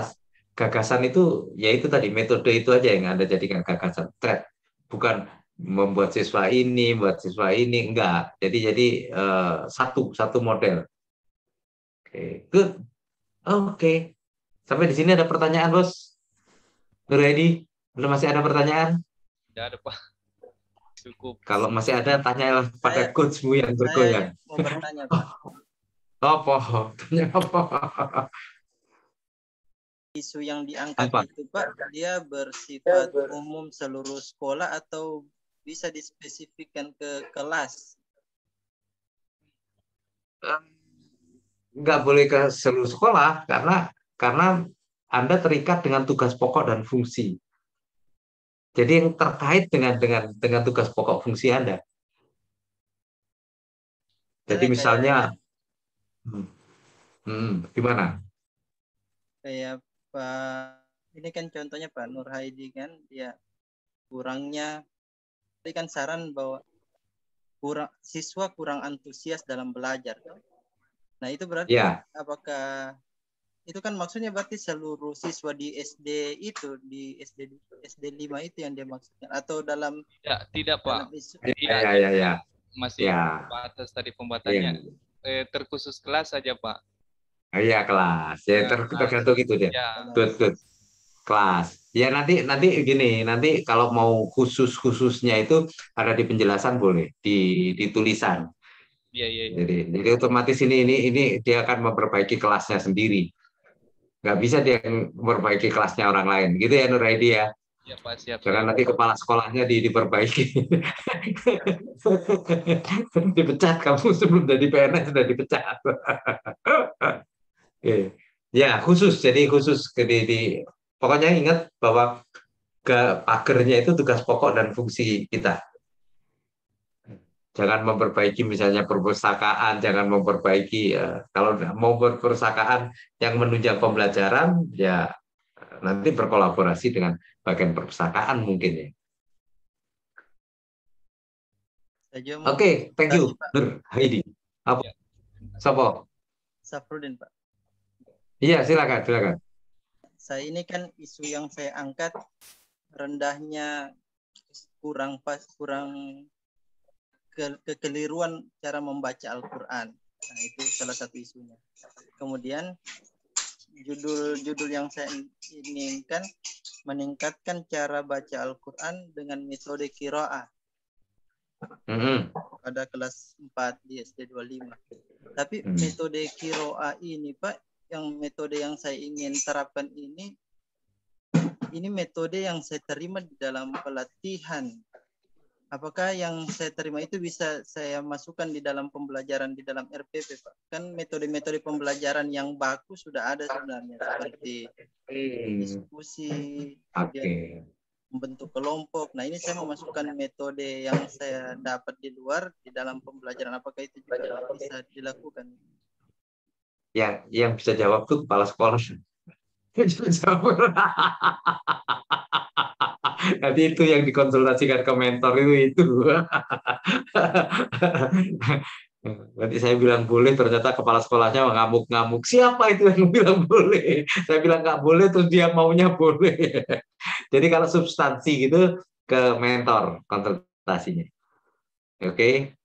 gagasan itu ya itu tadi metode itu aja yang Anda jadikan gagasan. Thread, bukan membuat siswa ini, enggak. Jadi satu model. Oke, good. Oke. Sampai di sini ada pertanyaan, Bos? Nuredi, masih ada pertanyaan? Tidak ada, Pak. Cukup. Kalau masih ada, tanyalah pada coachmu yang bergoyang. Saya mau bertanya, Pak. Apa? Tanya apa? Isu yang diangkat itu, Pak, dia bersifat umum seluruh sekolah atau bisa dispesifikkan ke kelas? Nggak boleh ke seluruh sekolah karena Anda terikat dengan tugas pokok dan fungsi. Jadi yang terkait dengan tugas pokok fungsi Anda. Jadi misalnya, gimana? Kayak Pak, ini kan contohnya Pak Nur Haidi kan, dia kurangnya, berikan saran bahwa siswa kurang antusias dalam belajar. Nah itu berarti apakah itu kan maksudnya berarti seluruh siswa di SD itu, di SD 5 itu yang dia maksudkan, atau dalam tidak Pak. Ya. Masih batas tadi pembatannya. Terkhusus kelas saja Pak. Iya, kelas. Ya tergantung itu dia. Good. Kelas. Ya nanti gini, nanti kalau mau khususnya itu ada di penjelasan boleh, di tulisan. Iya. Jadi otomatis ini dia akan memperbaiki kelasnya sendiri. Nggak bisa dia memperbaiki kelasnya orang lain. Gitu ya Nur Haidi ya. Ya Pak, siap. Karena nanti kepala sekolahnya diperbaiki. Dipecat kamu sebelum jadi PNS sudah dipecat. Ya khusus. Jadi khusus pokoknya ingat bahwa pagernya itu tugas pokok dan fungsi kita. Jangan memperbaiki misalnya perpustakaan, jangan memperbaiki kalau mau perpustakaan yang menunjang pembelajaran ya nanti berkolaborasi dengan bagian perpustakaan mungkin ya. Oke, thank you Nur Haidi. Apa? Sopo? Safrudin Pak. Iya silakan. Saya ini kan isu yang saya angkat rendahnya kurang kekeliruan cara membaca Al-Quran. Nah, itu salah satu isunya. Kemudian judul yang saya inginkan meningkatkan cara baca Al-Quran dengan metode qiraah. Pada kelas 4 di SD 25. Tapi metode qiraah ini Pak, metode yang saya ingin terapkan ini metode yang saya terima di dalam pelatihan. Apakah yang saya terima itu bisa saya masukkan di dalam pembelajaran di dalam RPP, Pak? Kan metode-metode pembelajaran yang bagus sudah ada sebenarnya, seperti diskusi, membentuk kelompok. Nah ini saya memasukkan metode yang saya dapat di luar di dalam pembelajaran. Apakah itu juga bisa dilakukan? Yang bisa jawab tuh kepala sekolah. Nanti itu yang dikonsultasikan ke mentor itu. Nanti saya bilang boleh, ternyata kepala sekolahnya ngamuk-ngamuk. Siapa itu yang bilang boleh? Saya bilang nggak boleh, terus dia maunya boleh. Jadi kalau substansi gitu ke mentor konsultasinya. Oke.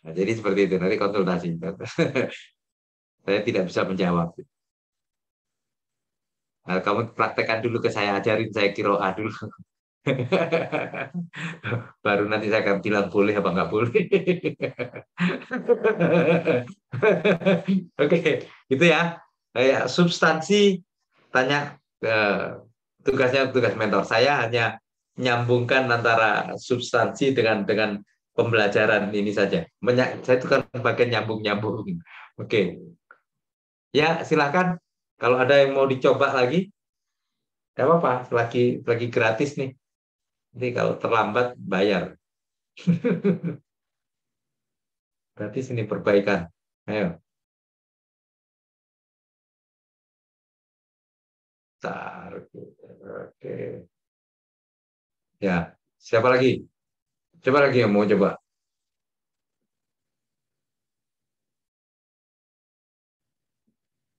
Nah, jadi seperti itu, nanti konsultasi. Saya tidak bisa menjawab. Nah, kamu praktekkan dulu ke saya, ajarin saya qiraah dulu. Baru nanti saya akan bilang boleh apa nggak boleh. Oke, gitu ya. Substansi tanya tugas mentor. Saya hanya menyambungkan antara substansi dengan pembelajaran ini saja. Saya itu kan bagian nyambung. Oke. Ya, silakan. Kalau ada yang mau dicoba lagi, nggak apa-apa. Lagi gratis nih. Nanti kalau terlambat bayar. Gratis ini perbaikan. Ayo. Bentar. Oke. Ya, siapa lagi? Coba lagi yang mau coba.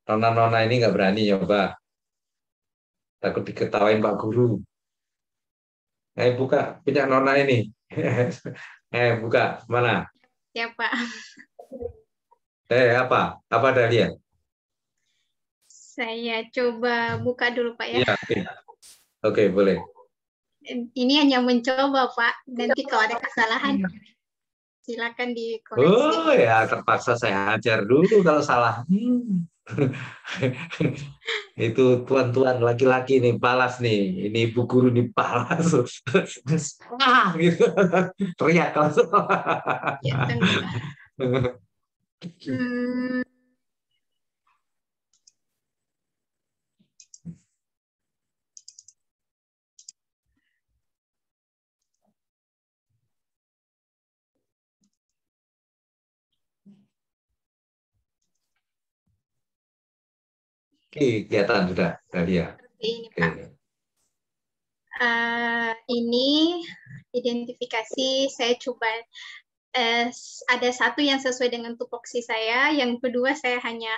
Nona-nona ini nggak berani coba. Takut diketawain Pak Guru. Buka, punya nona ini. Buka, mana? Ya, Pak. Apa? Apa Dahlia? Saya coba buka dulu, Pak ya. Iya, oke. Oke, boleh. Ini hanya mencoba, Pak. Nanti kalau ada kesalahan, silakan dikoreksi. Oh ya, terpaksa saya ajar dulu kalau salah. Itu tuan-tuan laki-laki nih, palas nih. Ini ibu guru nih, palas. Gitu. Teriak kalau salah. Ya, tunggu. Kegiatan sudah tadi ya. Ini, Pak. Ini identifikasi saya coba ada satu yang sesuai dengan tupoksi saya, yang kedua saya hanya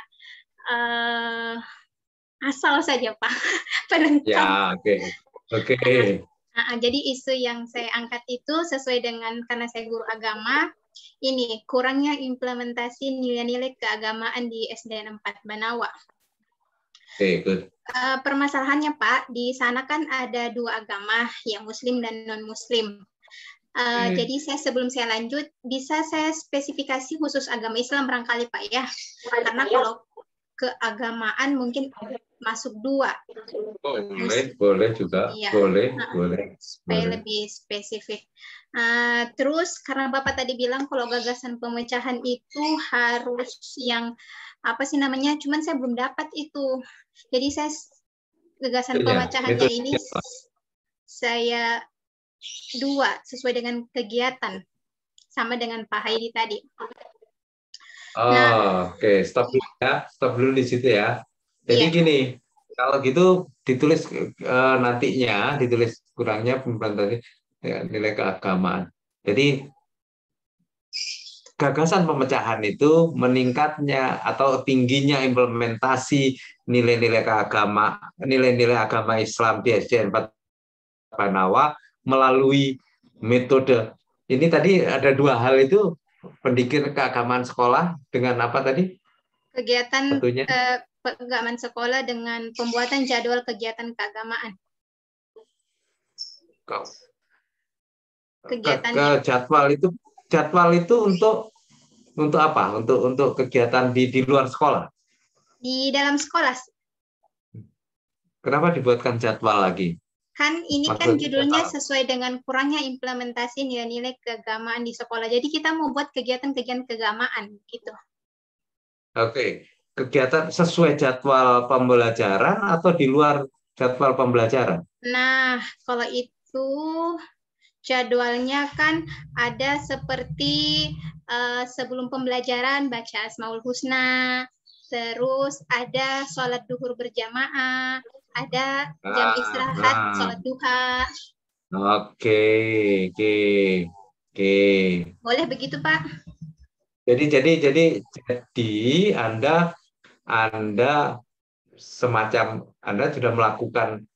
asal saja, Pak. Ya, oke. Jadi isu yang saya angkat itu sesuai dengan, karena saya guru agama, ini kurangnya implementasi nilai-nilai keagamaan di SDN 4 Banawa. Good. Permasalahannya, Pak, di sana kan ada dua agama, yang Muslim dan non-Muslim. Jadi sebelum saya lanjut, bisa saya spesifikasi khusus agama Islam barangkali, Pak ya? Karena kalau keagamaan mungkin masuk dua. Boleh juga. Iya. Boleh. Supaya lebih spesifik. Terus karena Bapak tadi bilang kalau gagasan pemecahan itu harus yang apa sih namanya? Cuman saya belum dapat itu. Jadi saya gagasan pemecahannya ini saya dua sesuai dengan kegiatan, sama dengan Pak Haidi tadi. Oke. Stop dulu di situ ya. Jadi gini, kalau gitu ditulis nantinya, ditulis kurangnya implementasi nilai keagamaan. Jadi gagasan pemecahan itu meningkatnya atau tingginya implementasi nilai-nilai agama Islam di SDN 4 Banawa melalui metode. Ini tadi ada dua hal itu, pendidikan keagamaan sekolah dengan apa tadi? Kegiatan keagamaan sekolah dengan pembuatan jadwal kegiatan keagamaan. Jadwal itu untuk apa? Untuk kegiatan di luar sekolah? Di dalam sekolah. Kenapa dibuatkan jadwal lagi? Kan ini kan judulnya sesuai dengan kurangnya implementasi nilai-nilai keagamaan di sekolah. Jadi kita mau buat kegiatan-kegiatan keagamaan gitu. Oke. Kegiatan sesuai jadwal pembelajaran atau di luar jadwal pembelajaran? Nah, kalau itu jadwalnya kan ada seperti sebelum pembelajaran baca Asmaul Husna, terus ada sholat duhur berjamaah, ada jam istirahat, sholat duha. Oke. Boleh begitu, Pak? Jadi Anda semacam Anda sudah melakukan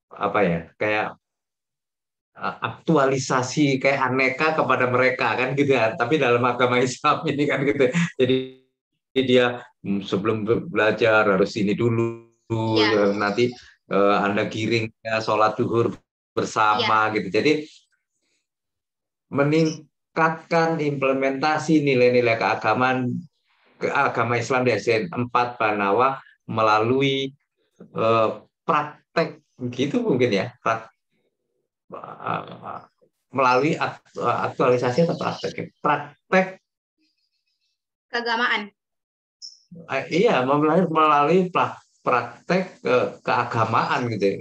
apa ya, kayak aktualisasi kayak aneka kepada mereka kan gitu ya. Tapi dalam agama Islam ini kan gitu. Jadi dia sebelum belajar harus ini dulu, nanti Anda giring ya, sholat duhur bersama gitu. Jadi meningkatkan implementasi nilai-nilai agama Islam di SDN 4 Banawa melalui praktek gitu mungkin ya, melalui aktualisasi atau praktek keagamaan. Iya, melalui praktek keagamaan gitu ya.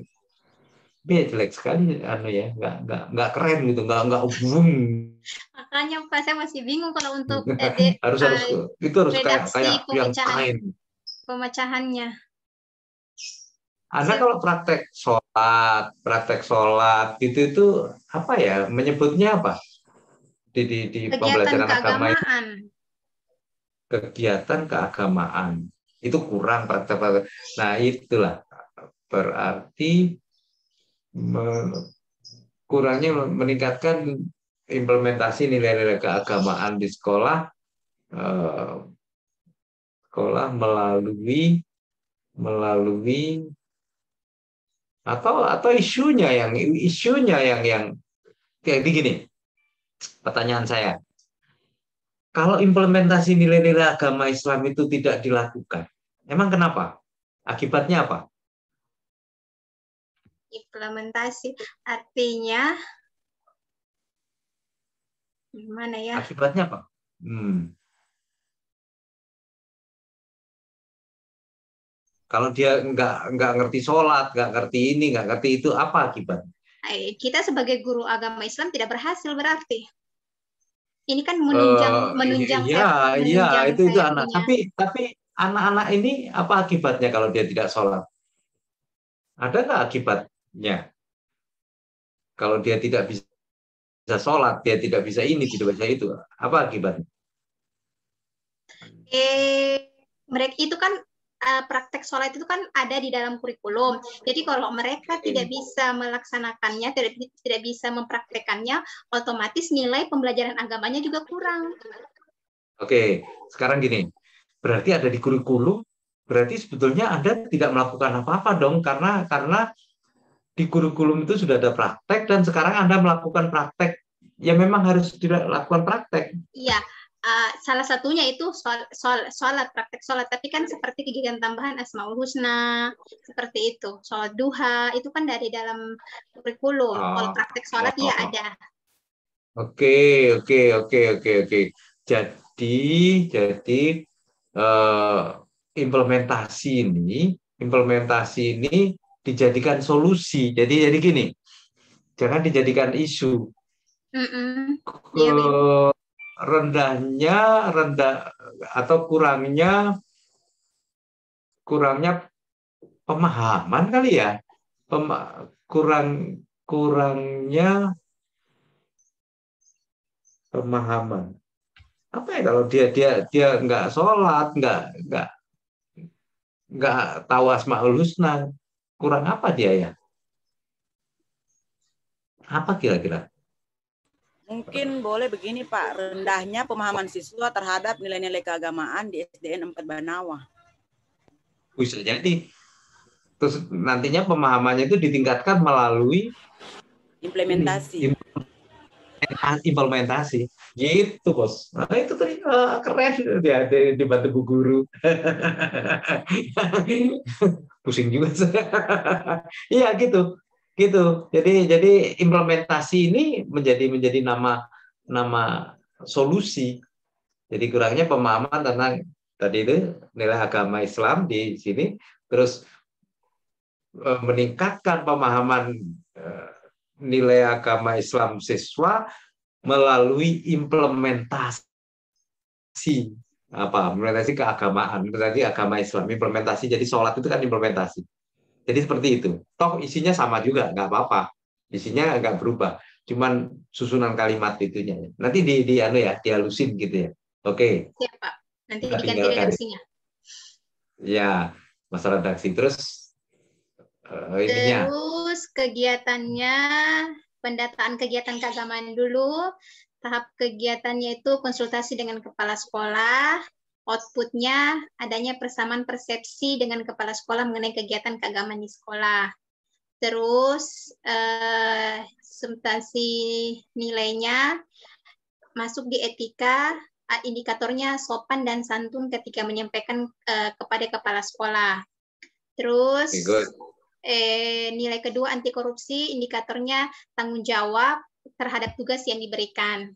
Dia jelek sekali ya, nggak keren gitu, nggak boom. Makanya Pak, saya masih bingung kalau untuk harus itu harus kayak yang lain. Pemecahannya. Anda kalau praktek sholat itu apa ya, menyebutnya apa di pembelajaran agama itu? Kegiatan keagamaan itu kurang praktek. Nah itulah berarti kurangnya meningkatkan implementasi nilai-nilai keagamaan di sekolah melalui atau isunya yang kayak begini. Pertanyaan saya, kalau implementasi nilai-nilai agama Islam itu tidak dilakukan, emang kenapa? Akibatnya apa? Implementasi artinya gimana ya? Akibatnya apa? Kalau dia nggak ngerti sholat, nggak ngerti ini, nggak ngerti itu, apa akibatnya? Kita sebagai guru agama Islam tidak berhasil berarti. Ini kan menunjang itu anak. Tapi anak-anak ini apa akibatnya kalau dia tidak sholat? Ada nggak akibatnya? Kalau dia tidak bisa sholat, dia tidak bisa ini, tidak bisa itu, apa akibatnya? Mereka itu kan praktek sholat itu kan ada di dalam kurikulum. Jadi kalau mereka tidak bisa melaksanakannya, tidak bisa mempraktekannya, otomatis nilai pembelajaran agamanya juga kurang. Oke, sekarang gini, berarti ada di kurikulum, berarti sebetulnya Anda tidak melakukan apa-apa dong, karena di kurikulum itu sudah ada praktek dan sekarang Anda melakukan praktek. Ya memang harus dilakukan praktek. Iya. Salah satunya itu sholat, praktek sholat. Tapi kan seperti kegiatan tambahan Asmaul Husna, seperti itu. Sholat duha, itu kan dari dalam kurikulum. Kalau praktek sholat ya ada. Oke. Jadi implementasi ini dijadikan solusi. Jadi gini, jangan dijadikan isu. Rendah atau kurangnya pemahaman kali ya, kurangnya pemahaman. Apa ya kalau dia nggak sholat, nggak tahu Asmaul Husna, kurang apa dia ya? Apa kira-kira? Mungkin boleh begini Pak, rendahnya pemahaman siswa terhadap nilai-nilai keagamaan di SDN 4 Banawa. Bisa jadi. Terus nantinya pemahamannya itu ditingkatkan melalui implementasi. Implementasi. Gitu, Bos. Nah, itu tadi keren dia dibantu Bu Guru. Pusing juga saya. Iya gitu. Jadi implementasi ini menjadi nama solusi. Jadi kurangnya pemahaman tentang tadi itu nilai agama Islam di sini, terus meningkatkan pemahaman nilai agama Islam siswa melalui implementasi keagamaan, berarti agama Islam, implementasi. Jadi sholat itu kan implementasi. Jadi seperti itu. Toh isinya sama juga, nggak apa-apa. Isinya nggak berubah. Cuman susunan kalimat itunya. Nanti dihalusin gitu ya. Oke. Siap, Pak. Nanti diganti redaksinya. Ya, masalah redaksi. Terus Terus kegiatannya, pendataan kegiatan keagamaan dulu. Tahap kegiatannya itu konsultasi dengan kepala sekolah. Outputnya adanya persamaan persepsi dengan kepala sekolah mengenai kegiatan keagamaan di sekolah. Terus substansi nilainya masuk di etika, indikatornya sopan dan santun ketika menyampaikan kepada kepala sekolah. Terus nilai kedua anti korupsi, indikatornya tanggung jawab terhadap tugas yang diberikan.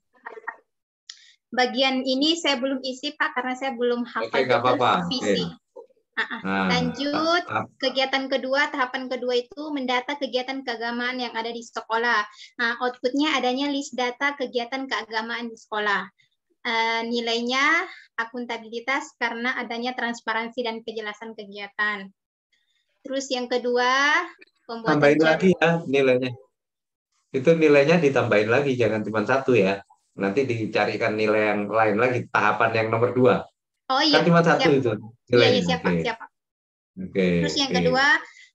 Bagian ini saya belum isi Pak karena saya belum hafal visi. Nah, Lanjut, kegiatan kedua, tahapan kedua itu mendata kegiatan keagamaan yang ada di sekolah. Nah, outputnya adanya list data kegiatan keagamaan di sekolah. Nilainya akuntabilitas karena adanya transparansi dan kejelasan kegiatan. Terus yang kedua, pembuatan tambahin lagi ya nilainya. Itu nilainya ditambahin lagi, jangan cuma satu ya. Nanti dicarikan nilai yang lain lagi, tahapan yang nomor 2. Oh Kan iya, cuma satu siap. itu Iya, nilainya. siap, Pak, Oke. siap, Pak. Oke. Terus yang kedua,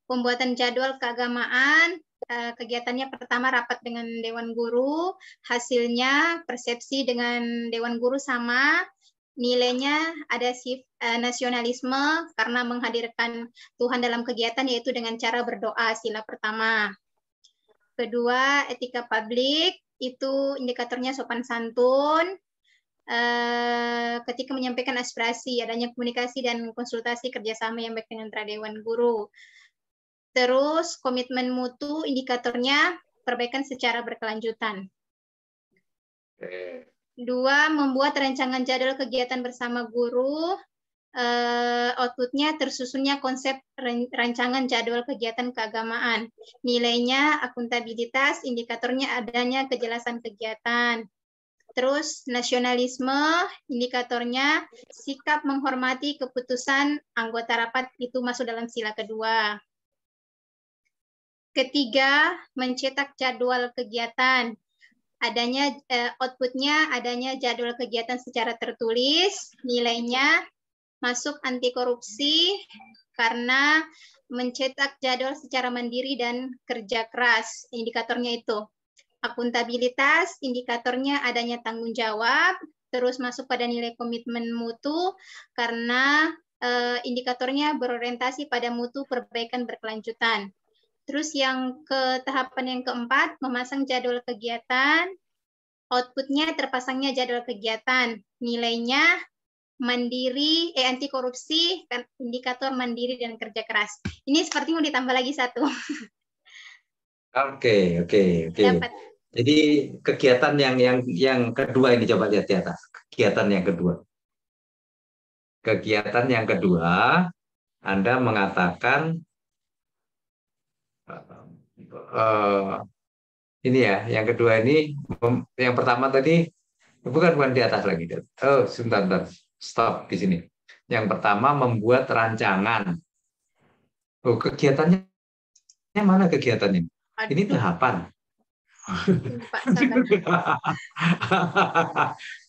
pembuatan jadwal keagamaan. Kegiatannya pertama rapat dengan Dewan Guru, hasilnya persepsi dengan Dewan Guru sama, nilainya ada nasionalisme karena menghadirkan Tuhan dalam kegiatan yaitu dengan cara berdoa, sila pertama. Kedua, etika publik, itu indikatornya sopan santun. Ketika menyampaikan aspirasi, adanya komunikasi dan konsultasi kerjasama yang baik dengan Dewan Guru. Terus komitmen mutu, indikatornya perbaikan secara berkelanjutan. Dua, membuat rancangan jadwal kegiatan bersama guru. Outputnya tersusunnya konsep rancangan jadwal kegiatan keagamaan. Nilainya akuntabilitas, indikatornya adanya kejelasan kegiatan. Terus nasionalisme, indikatornya sikap menghormati keputusan anggota rapat, itu masuk dalam sila kedua. Ketiga, mencetak jadwal kegiatan. Adanya outputnya adanya jadwal kegiatan secara tertulis, nilainya masuk anti korupsi karena mencetak jadwal secara mandiri dan kerja keras. Indikatornya itu. Akuntabilitas, indikatornya adanya tanggung jawab, terus masuk pada nilai komitmen mutu karena indikatornya berorientasi pada mutu perbaikan berkelanjutan. Terus yang tahapan yang keempat, memasang jadwal kegiatan, outputnya terpasangnya jadwal kegiatan, nilainya mandiri, anti korupsi, indikator mandiri dan kerja keras. Ini seperti mau ditambah lagi satu. Oke. Dapat. Jadi kegiatan yang kedua ini coba lihat di atas. Kegiatan yang kedua. Kegiatan yang kedua, Anda mengatakan ini ya, yang kedua ini, yang pertama tadi bukan di atas lagi. Oh, sebentar, stop di sini. Yang pertama membuat rancangan. Oh, kegiatannya mana kegiatannya? Ini tahapan. Pak, sabar.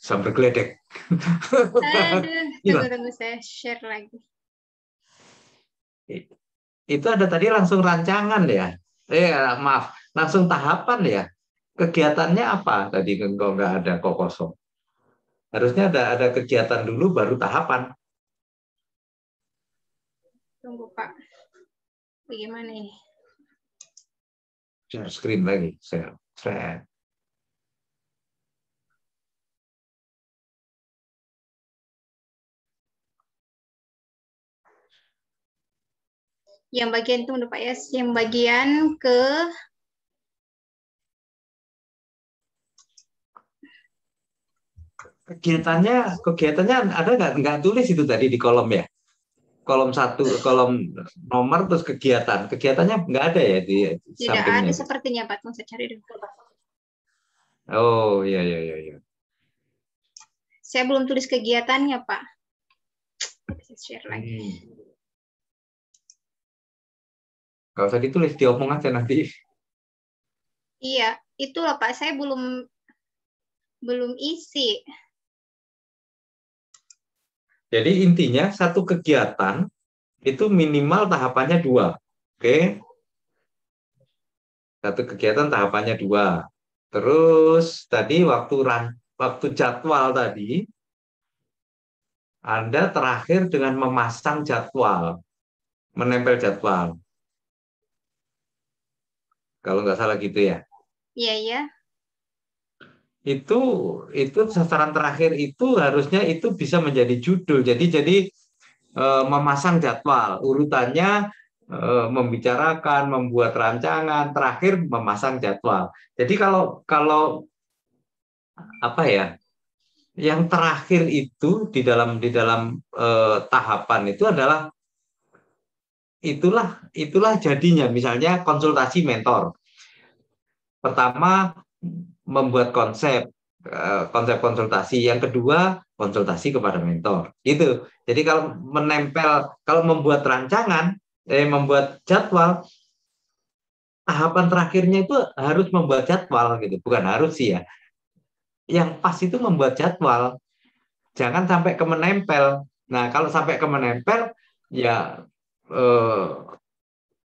Sampai geledek. Aduh, tunggu saya share lagi. Itu ada tadi langsung rancangan ya. Maaf, langsung tahapan ya. Kegiatannya apa? Tadi kok nggak ada, kok kosong. Harusnya ada kegiatan dulu baru tahapan. Tunggu Pak. Bagaimana ini? Share screen lagi. Share. Yang bagian tunggu Pak ya, yang bagian ke kegiatannya ada nggak tulis itu tadi di kolom ya? Kolom 1, kolom nomor terus kegiatannya nggak ada ya di tidak sampingnya. ada sepertinya Pak, tunggu saya cari dulu. Oh iya. Saya belum tulis kegiatannya Pak. Saya share lagi. Kalau usah ditulis, diomong aja nanti. Iya, itulah Pak, saya belum isi. Jadi intinya satu kegiatan itu minimal tahapannya 2. Oke? Satu kegiatan tahapannya 2. Terus tadi waktu jadwal tadi, Anda terakhir dengan memasang jadwal, menempel jadwal. Kalau nggak salah gitu ya. Iya. Itu sasaran terakhir itu harusnya itu bisa menjadi judul. Jadi memasang jadwal, urutannya membicarakan, membuat rancangan, terakhir memasang jadwal. Jadi kalau apa ya? Yang terakhir itu di dalam tahapan itu adalah itulah jadinya. Misalnya konsultasi mentor. Pertama membuat konsep konsultasi, yang kedua konsultasi kepada mentor. Gitu. Jadi kalau membuat rancangan, membuat jadwal, tahapan terakhirnya itu harus membuat jadwal gitu. Bukan harus sih ya. Yang pas itu membuat jadwal. Jangan sampai ke menempel. Nah, kalau sampai ke menempel, ya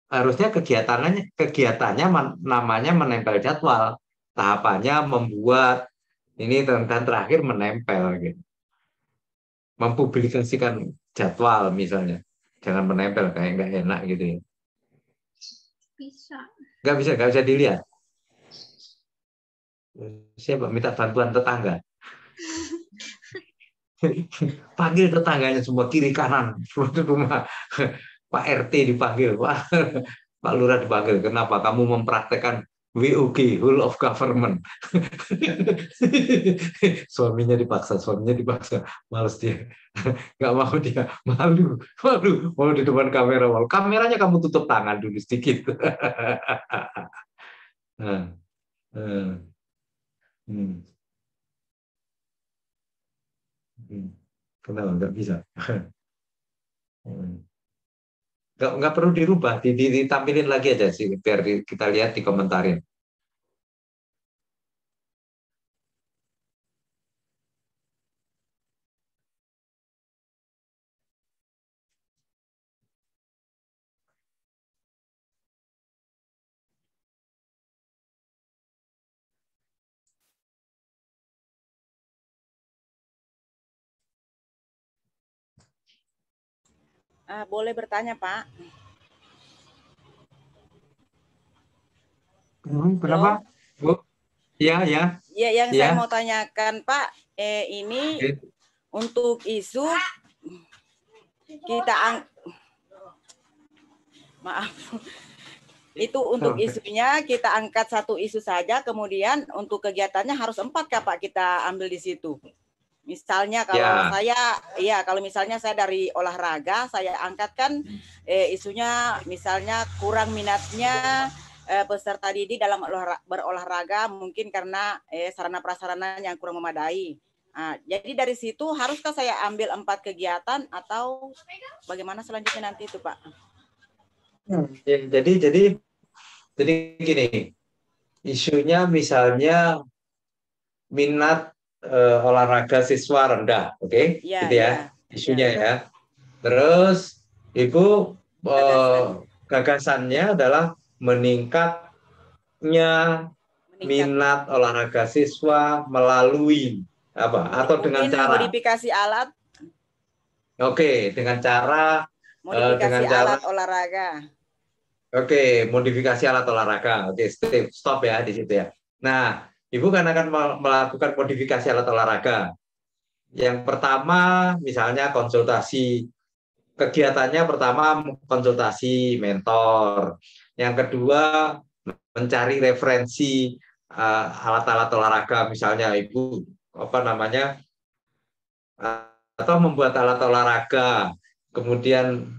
harusnya kegiatannya namanya menempel jadwal. Tahapannya membuat ini, dan terakhir menempel gitu. Mempublikasikan jadwal misalnya. Jangan menempel, kayak nggak enak gitu ya. Bisa. Nggak bisa dilihat. Siapa minta bantuan tetangga? Panggil tetangganya semua, kiri kanan rumah. Pak RT dipanggil, Pak Lurah dipanggil. Kenapa kamu mempraktekkan WOG, whole of government? Suaminya dipaksa, males dia, nggak mau dia, malu, mau di depan kamera, malu. Kameranya kamu tutup tangan dulu sedikit. Nah, kenapa nggak bisa? Nggak perlu dirubah, ditampilin lagi aja sih, biar kita lihat di komentarin. Boleh bertanya, Pak? Berapa? Bu? Ya. Ya, yang saya mau tanyakan, Pak, ini untuk isu maaf, itu untuk isunya kita angkat satu isu saja, kemudian untuk kegiatannya harus 4 kah, Pak, kita ambil di situ. Misalnya kalau misalnya saya dari olahraga, saya angkatkan isunya misalnya kurang minatnya peserta didik dalam berolahraga, mungkin karena sarana prasarana yang kurang memadai. Jadi dari situ haruskah saya ambil 4 kegiatan atau bagaimana selanjutnya nanti itu, Pak? Jadi gini, isunya misalnya minat olahraga siswa rendah, oke? Gitu ya, isunya ya. Terus Ibu gagasannya adalah meningkatnya minat olahraga siswa melalui apa? Atau dengan cara modifikasi alat. Oke, dengan cara alat olahraga. Oke, modifikasi alat olahraga. Oke, stop ya di situ ya. Nah, Ibu kan akan melakukan modifikasi alat olahraga. Yang pertama, misalnya konsultasi. Kegiatannya pertama konsultasi mentor. Yang kedua, mencari referensi alat-alat olahraga. Misalnya Ibu atau membuat alat olahraga. Kemudian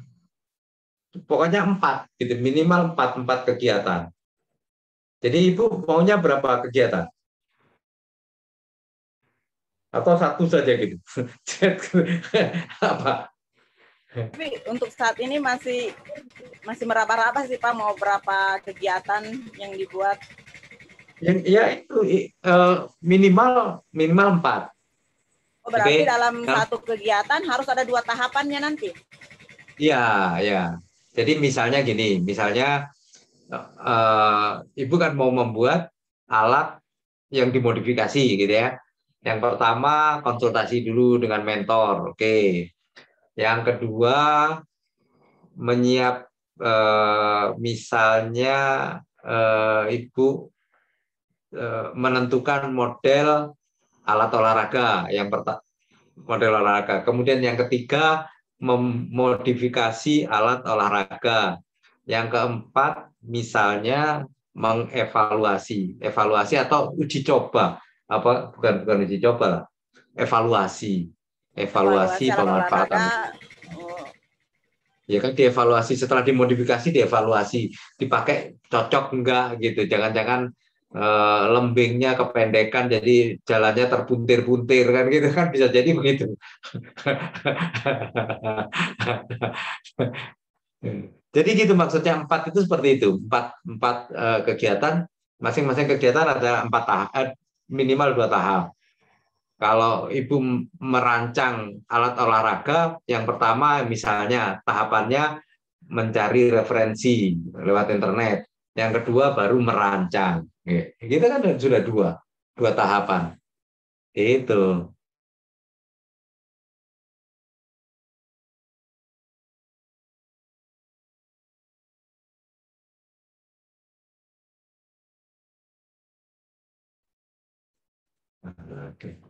pokoknya 4, gitu, minimal 4 kegiatan. Jadi Ibu maunya berapa kegiatan? Atau 1 saja gitu? Apa? Tapi untuk saat ini masih meraba-raba sih, Pak, mau berapa kegiatan yang dibuat? Ya itu minimal 4. Berarti dalam satu kegiatan harus ada 2 tahapannya nanti? Iya. Jadi misalnya gini, Ibu kan mau membuat alat yang dimodifikasi gitu ya. Yang pertama konsultasi dulu dengan mentor, oke. Yang kedua misalnya Ibu menentukan model alat olahraga, model olahraga. Kemudian yang ketiga memodifikasi alat olahraga. Yang keempat misalnya evaluasi atau uji coba, bukan uji coba lah, evaluasi pemanfaatan. Ya kan dievaluasi, setelah dimodifikasi dievaluasi, dipakai cocok enggak gitu. Jangan-jangan lembingnya kependekan jadi jalannya terpuntir-puntir kan gitu kan, bisa jadi begitu. Jadi gitu maksudnya, empat itu seperti itu, empat kegiatan, masing-masing kegiatan ada empat tahap, minimal 2 tahap. Kalau ibu merancang alat olahraga, yang pertama misalnya tahapannya mencari referensi lewat internet. Yang kedua baru merancang. Kita kan sudah dua tahapan. Itu. Oke.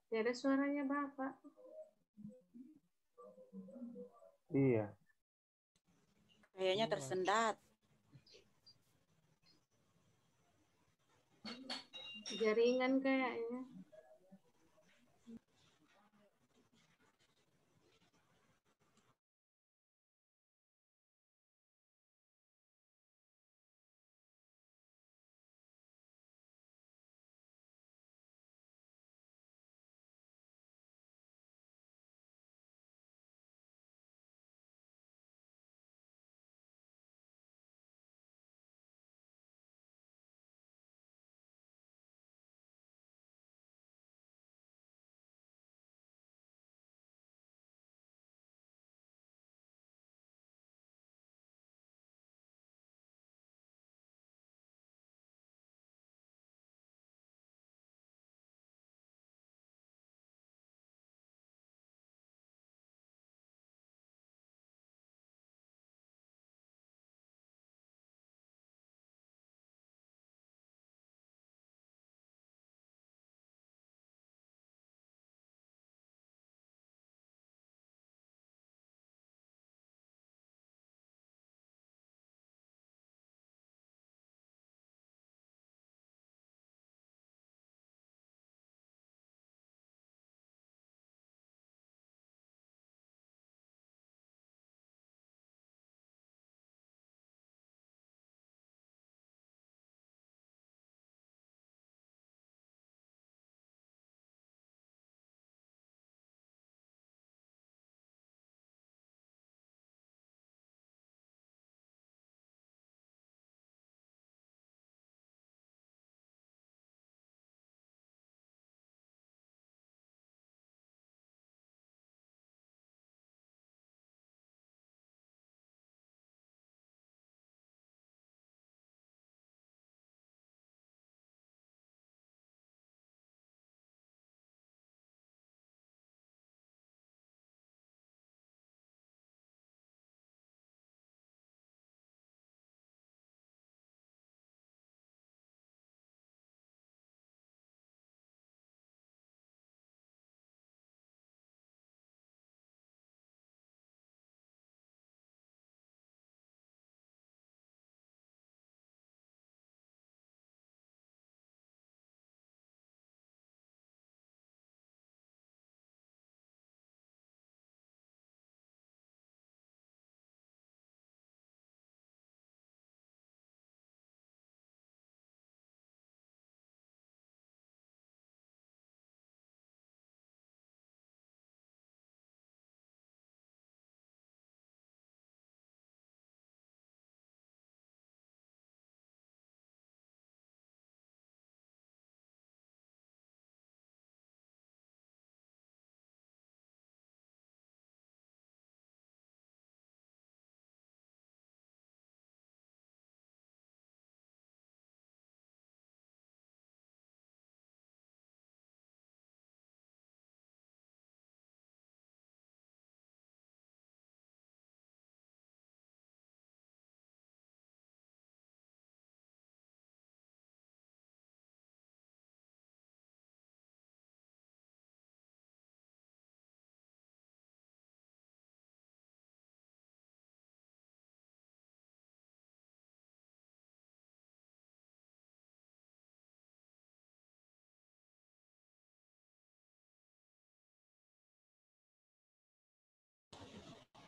Tidak ada suaranya Bapak. Iya. Kayaknya tersendat. Jaringan kayaknya.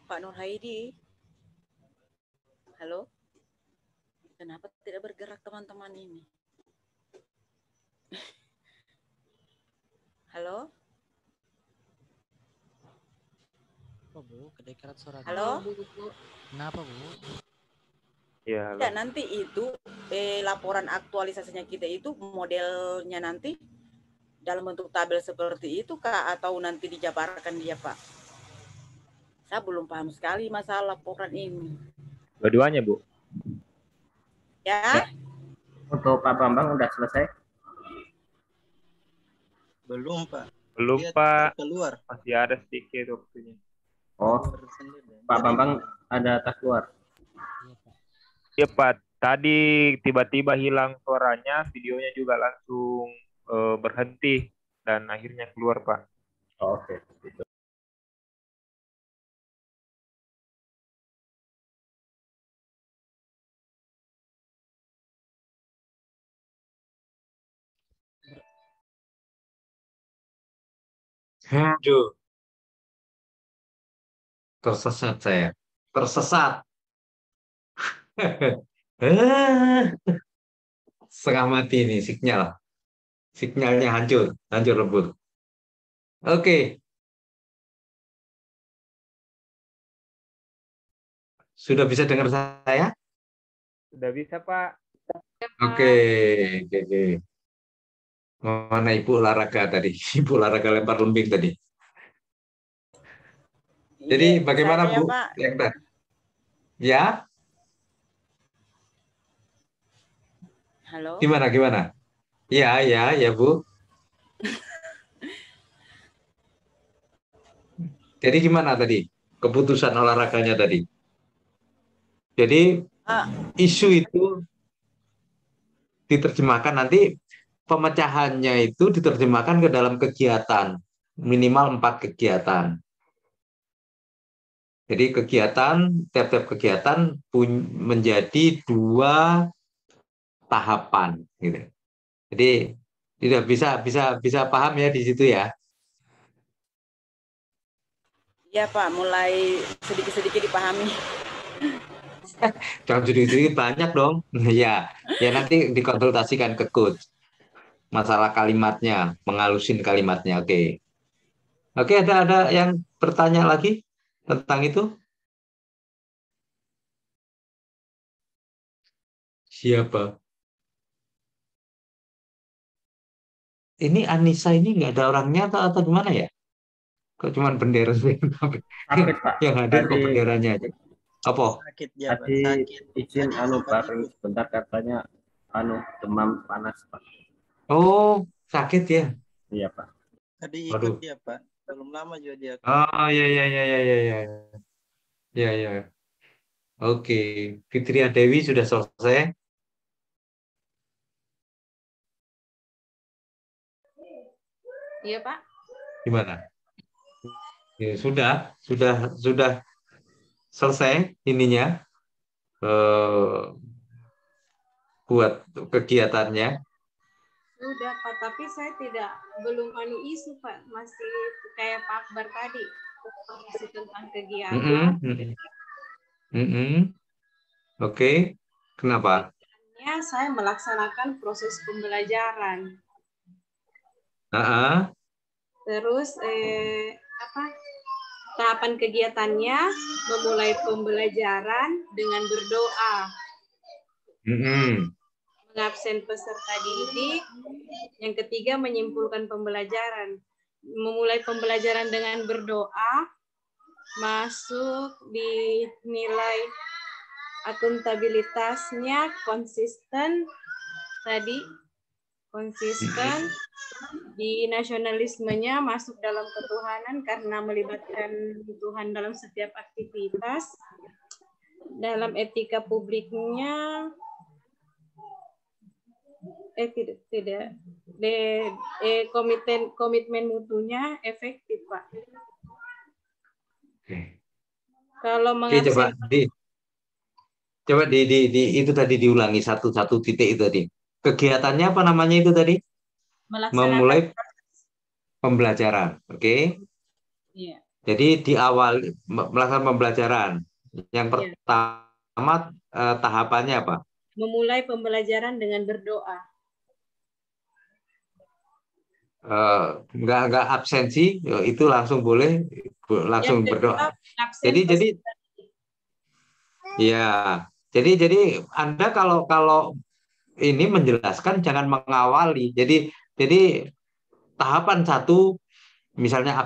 Pak Nur Haidi. Halo? Kenapa tidak bergerak teman-teman ini? Halo? Apa Bu? Kedengaran suara. Halo? Kenapa Bu? Ya, Ya, nanti itu laporan aktualisasinya kita itu modelnya nanti dalam bentuk tabel seperti itu Kak, atau nanti dijabarkan dia Pak? Saya belum paham sekali masalah laporan ini. dua-duanya Bu. Ya? Untuk Pak Bambang udah selesai? Belum, Pak. Belum Dia Pak, keluar. masih ada sedikit waktunya. Oh, Keluar sendiri. Pak Bambang ada tas keluar. Iya Pak, tadi tiba-tiba hilang suaranya, videonya juga langsung berhenti dan akhirnya keluar Pak. Oh, oke. Gitu. Aduh, tersesat saya. Tersesat. Setengah mati ini sinyal. Sinyalnya hancur, hancur lebur. Oke, sudah bisa dengar saya? Sudah bisa Pak. Oke, oke. Mana Ibu olahraga tadi? Ibu olahraga lempar lembing tadi. Jadi Iya, bagaimana bisa aja, Bu? ya, Pak. Ya, Halo? gimana? Ya Bu. Jadi gimana tadi keputusan olahraganya tadi? Jadi isu itu diterjemahkan nanti, pemecahannya itu diterjemahkan ke dalam kegiatan, minimal 4 kegiatan. Jadi tiap-tiap kegiatan menjadi 2 tahapan gitu. Jadi tidak bisa paham ya di situ ya. Iya Pak, mulai sedikit-sedikit dipahami. Jangan sedikit banyak dong. Ya nanti dikonsultasikan ke coach. Masalah kalimatnya, mengalusin kalimatnya. Oke. Oke, ada yang bertanya lagi tentang itu? Siapa? Ini Anissa ini nggak ada orangnya atau gimana ya? Kok cuman bendera sih? Sakit, Pak. Yang hadir kok Tadi benderanya aja. Apa? Sakit dia, Pak. tadi Sakit. izin Tadi sempat Pak ikut. sebentar katanya demam panas, Pak. Oh, sakit ya? Iya, Pak. Tadi Waduh. ikut dia, Pak. Belum lama juga dia. Oh, ya. Ya. Oke, Fitria Dewi sudah selesai. Iya, Pak. Gimana? Ya, sudah selesai ininya, buat kegiatannya. Sudah, Pak, tapi saya belum isu, Pak. Masih kayak Pak Akbar tadi. Isu tentang kegiatan. Oke. Kenapa? Ya, saya melaksanakan proses pembelajaran. Terus tahapan kegiatannya memulai pembelajaran dengan berdoa. Mengabsen peserta didik. Yang ketiga, menyimpulkan pembelajaran. Memulai pembelajaran dengan berdoa, masuk di nilai akuntabilitasnya konsisten tadi, konsisten di nasionalismenya, masuk dalam ketuhanan karena melibatkan Tuhan dalam setiap aktivitas. Dalam etika publiknya komitmen mutunya efektif, Pak. Kalau mengabsen, coba itu tadi diulangi satu titik itu tadi. Kegiatannya apa namanya itu tadi? Memulai pembelajaran, oke? Iya. Jadi di awal melakukan pembelajaran. Yang Ya. pertama tahapannya apa? Memulai pembelajaran dengan berdoa. Nggak absensi, itu langsung boleh langsung Yang berdoa. kedua, absen Jadi ya, jadi Anda kalau ini menjelaskan jangan mengawali. Jadi tahapan 1 misalnya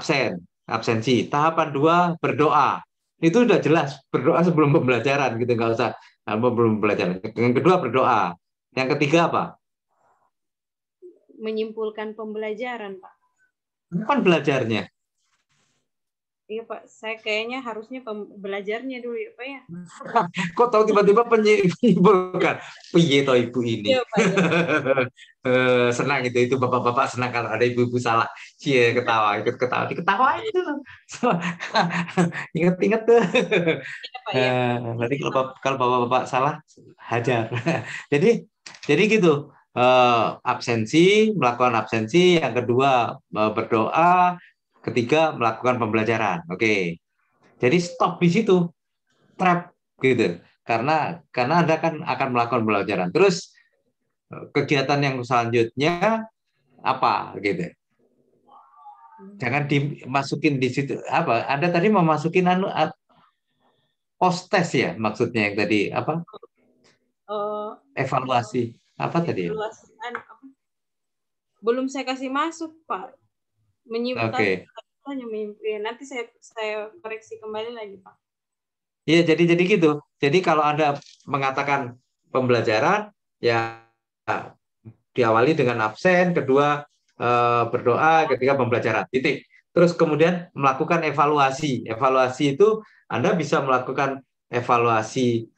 absensi. Tahapan 2 berdoa. Itu udah jelas berdoa sebelum pembelajaran gitu, nggak usah belum pembelajaran. Yang kedua berdoa. Yang ketiga apa? menyimpulkan pembelajaran, Pak. Kapan belajarnya? Iya, Pak. Saya kayaknya harusnya belajarnya dulu ya, Pak ya. Kok tahu tiba-tiba menyimpulkan? Piye toh ibu ini? Iya, Pak. Ya. Senang itu bapak-bapak senang kalau ada ibu-ibu salah. Cie ketawa, ikut ketawa, diketawain itu. Ingat-ingat tuh. Iya, Pak, ya. Nanti kalau bapak-bapak salah hajar. Jadi gitu. Melakukan absensi, yang kedua berdoa, ketiga melakukan pembelajaran. Oke. Jadi stop di situ, trap gitu. Karena Anda kan akan melakukan pembelajaran. Terus kegiatan yang selanjutnya apa gitu. Jangan dimasukin di situ apa? Anda tadi mau masukin post test ya maksudnya yang tadi apa? Evaluasi apa tadi ya? Belum saya kasih masuk, Pak. Oke. Nanti saya koreksi kembali lagi, Pak. Iya, jadi gitu. Jadi kalau Anda mengatakan pembelajaran, ya diawali dengan absen, kedua berdoa, ketiga pembelajaran. Titik. Terus kemudian melakukan evaluasi. Evaluasi itu Anda bisa melakukan evaluasi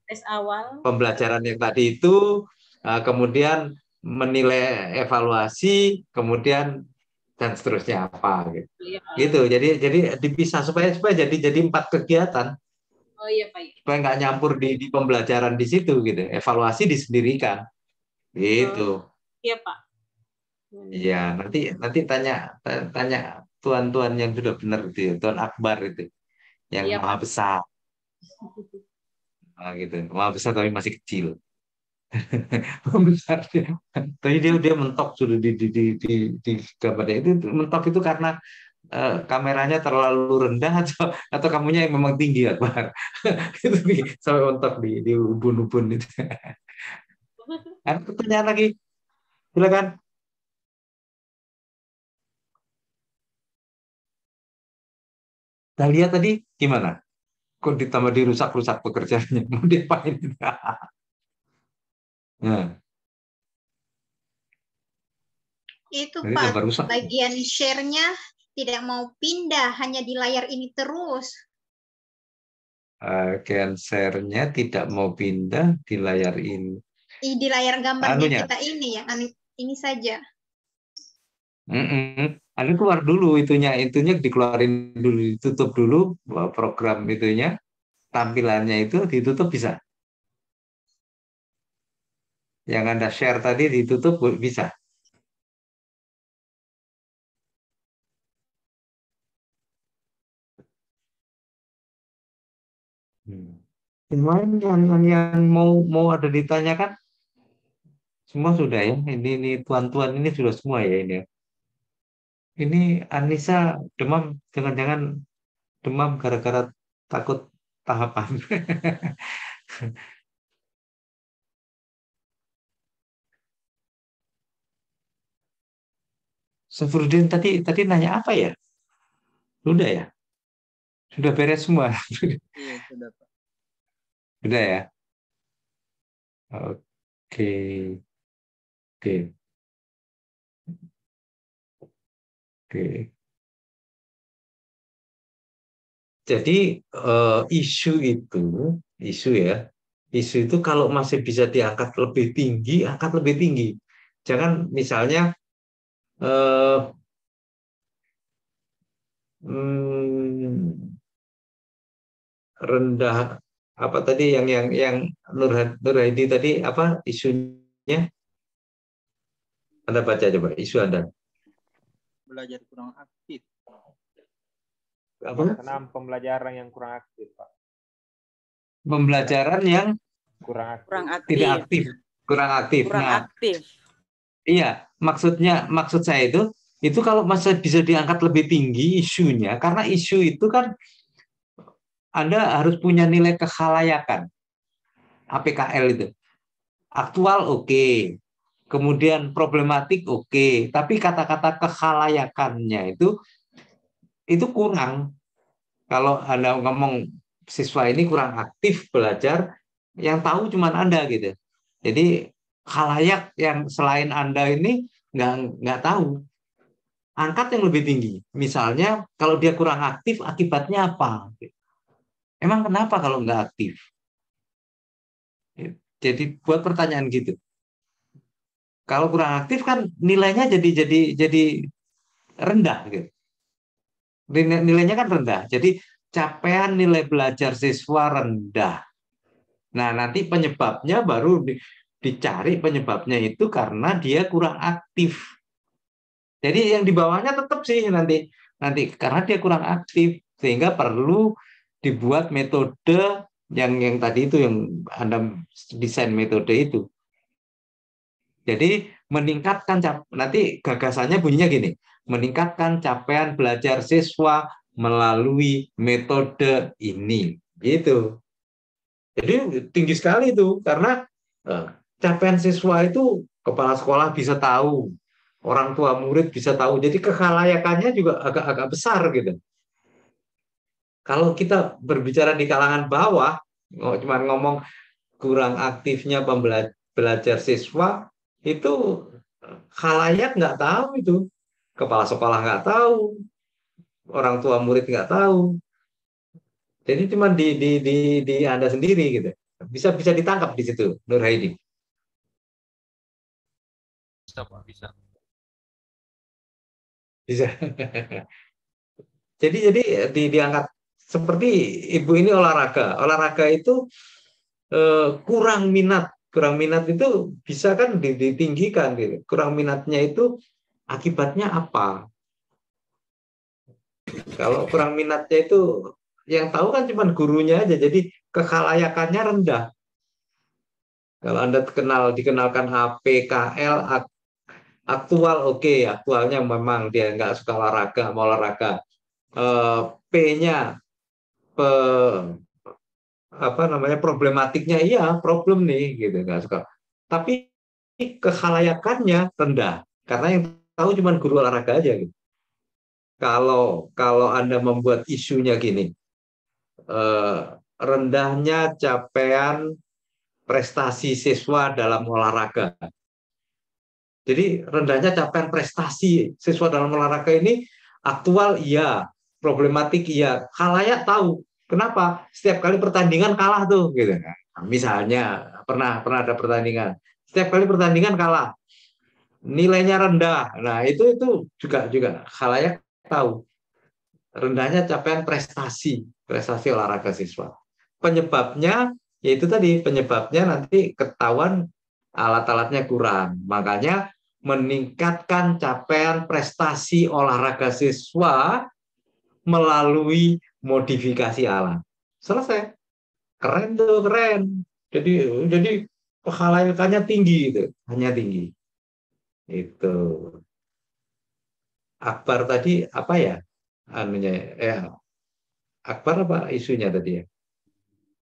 tes awal pembelajaran yang tadi itu, kemudian menilai evaluasi, kemudian dan seterusnya apa gitu. Iya, Gitu. Jadi dipisah supaya jadi 4 kegiatan. Oh iya, Pak. Supaya nggak nyampur di pembelajaran di situ gitu. Evaluasi disendirikan. Gitu. Iya, Pak. Iya, nanti tanya tuan-tuan yang sudah benar itu, Tuan Akbar itu, yang Iya, maha Pak. besar. Nah, gitu. Maha besar tapi masih kecil. Besar dia. Tapi dia mentok sudah di gambarnya itu mentok itu karena kameranya terlalu rendah atau kamunya yang memang tinggi Akbar. Itu sampai mentok di ubun-ubun itu. Ada pertanyaan lagi? Silakan. Dahlia tadi gimana? Kok ditambah dirusak-rusak pekerjaannya? Mau diapain? Nah, Itu jadi Pak, tambah rusak. bagian share-nya tidak mau pindah, hanya di layar ini terus. Bagian share-nya tidak mau pindah di layar ini. Di layar gambarnya Anunya. kita ini ya, ini saja. Anda keluar dulu itunya dikeluarin dulu, ditutup dulu program itunya, tampilannya itu ditutup bisa. Yang Anda share tadi ditutup bisa. Yang mau ada ditanyakan semua sudah ya. Ini tuan-tuan ini sudah semua ya ini. Ini Anissa demam, jangan-jangan demam gara-gara takut tahapan. Sefrudin tadi nanya apa ya? Sudah ya? Sudah beres semua. Iya, sudah, Pak. Sudah ya? Oke. Oke. Oke. Jadi isu itu kalau masih bisa diangkat lebih tinggi, angkat lebih tinggi. Jangan misalnya rendah apa tadi yang Nur Haidi tadi apa isunya? Anda baca coba isu Anda. Belajar kurang aktif. apa? Pelaksanaan pembelajaran yang kurang aktif, Pak. Pembelajaran yang Kurang aktif. Kurang aktif. tidak aktif, kurang aktif. Kurang Nah, aktif. iya, maksud saya itu kalau masih bisa diangkat lebih tinggi isunya, karena isu itu kan Anda harus punya nilai kekhalayakan, APKL itu. Aktual oke, kemudian problematik oke, tapi kata-kata kekhalayakannya itu kurang. Kalau Anda ngomong siswa ini kurang aktif belajar, yang tahu cuma Anda gitu. Jadi khalayak yang selain Anda ini nggak tahu. Angkat yang lebih tinggi. Misalnya kalau dia kurang aktif, akibatnya apa? Emang kenapa kalau nggak aktif? Jadi buat pertanyaan gitu. Kalau kurang aktif kan nilainya jadi rendah gitu. Nilainya kan rendah. Jadi capaian nilai belajar siswa rendah. Nah, nanti penyebabnya baru dicari penyebabnya itu karena dia kurang aktif. Jadi yang di bawahnya tetap sih nanti karena dia kurang aktif sehingga perlu dibuat metode yang tadi itu yang Anda desain metode itu. Jadi meningkatkan nanti gagasannya bunyinya gini, meningkatkan capaian belajar siswa melalui metode ini, gitu. Jadi tinggi sekali itu karena capaian siswa itu kepala sekolah bisa tahu, orang tua murid bisa tahu. Jadi kekhalayakannya juga agak besar gitu. Kalau kita berbicara di kalangan bawah, cuma ngomong kurang aktifnya belajar siswa, itu khalayak nggak tahu itu. Kepala sekolah nggak tahu, orang tua murid nggak tahu. Jadi cuma di Anda sendiri gitu. Bisa ditangkap di situ, Nur Haidi. Bisa, Pak, bisa. Bisa. Jadi diangkat seperti ibu ini olahraga itu kurang minat itu bisa kan ditinggikan gitu. Kurang minatnya itu akibatnya apa? Kalau kurang minatnya itu yang tahu kan cuma gurunya aja, jadi kekhalayakannya rendah. Kalau Anda dikenalkan APKL aktual oke, aktualnya memang dia nggak suka olahraga, mau olahraga. P-nya problematiknya iya problem nih gitu nggak suka. Tapi kekhalayakannya rendah karena yang tahu cuma guru olahraga aja gitu. Kalau Anda membuat isunya gini, rendahnya capaian prestasi siswa dalam olahraga. Jadi rendahnya capaian prestasi siswa dalam olahraga ini aktual iya, problematik iya, khalayak tahu. Kenapa? Setiap kali pertandingan kalah tuh gitu. Nah, misalnya pernah ada pertandingan. Setiap kali pertandingan kalah. Nilainya rendah. Nah, itu juga khalayak tahu. Rendahnya capaian prestasi olahraga siswa. Penyebabnya yaitu tadi penyebabnya nanti ketahuan alat-alatnya kurang. Makanya meningkatkan capaian prestasi olahraga siswa melalui modifikasi alat. Selesai. Keren tuh, keren. Jadi kekhalayakannya tinggi itu, hanya tinggi. Itu. Akbar tadi apa ya? Akbar apa isunya tadi ya?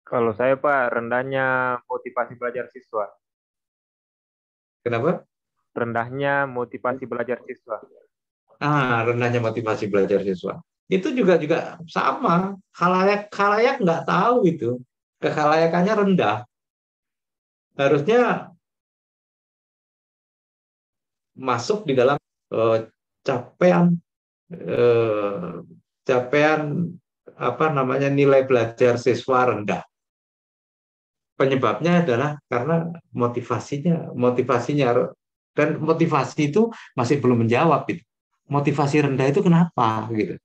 Kalau saya, Pak, rendahnya motivasi belajar siswa. Kenapa? Rendahnya motivasi belajar siswa. Rendahnya motivasi belajar siswa. Itu juga sama. Khalayak nggak tahu itu. Kekhalayakannya rendah. Harusnya masuk di dalam capaian nilai belajar siswa rendah. Penyebabnya adalah karena motivasinya dan motivasi itu masih belum menjawab gitu. Motivasi rendah itu kenapa gitu.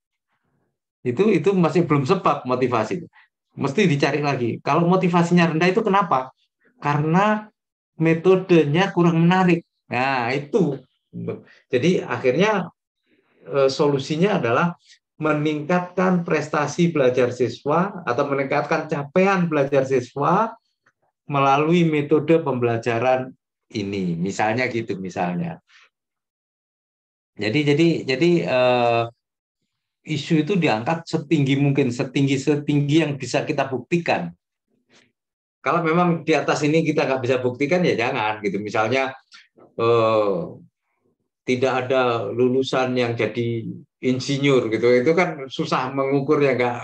Itu masih belum sebab motivasi. Mesti dicari lagi. Kalau motivasinya rendah itu kenapa? Karena metodenya kurang menarik. Nah, itu. Jadi akhirnya solusinya adalah meningkatkan prestasi belajar siswa atau meningkatkan capaian belajar siswa melalui metode pembelajaran ini, misalnya gitu, misalnya. Jadi isu itu diangkat setinggi mungkin, setinggi yang bisa kita buktikan. Kalau memang di atas ini kita nggak bisa buktikan, ya jangan gitu. Misalnya tidak ada lulusan yang jadi insinyur gitu, itu kan susah mengukur ya, nggak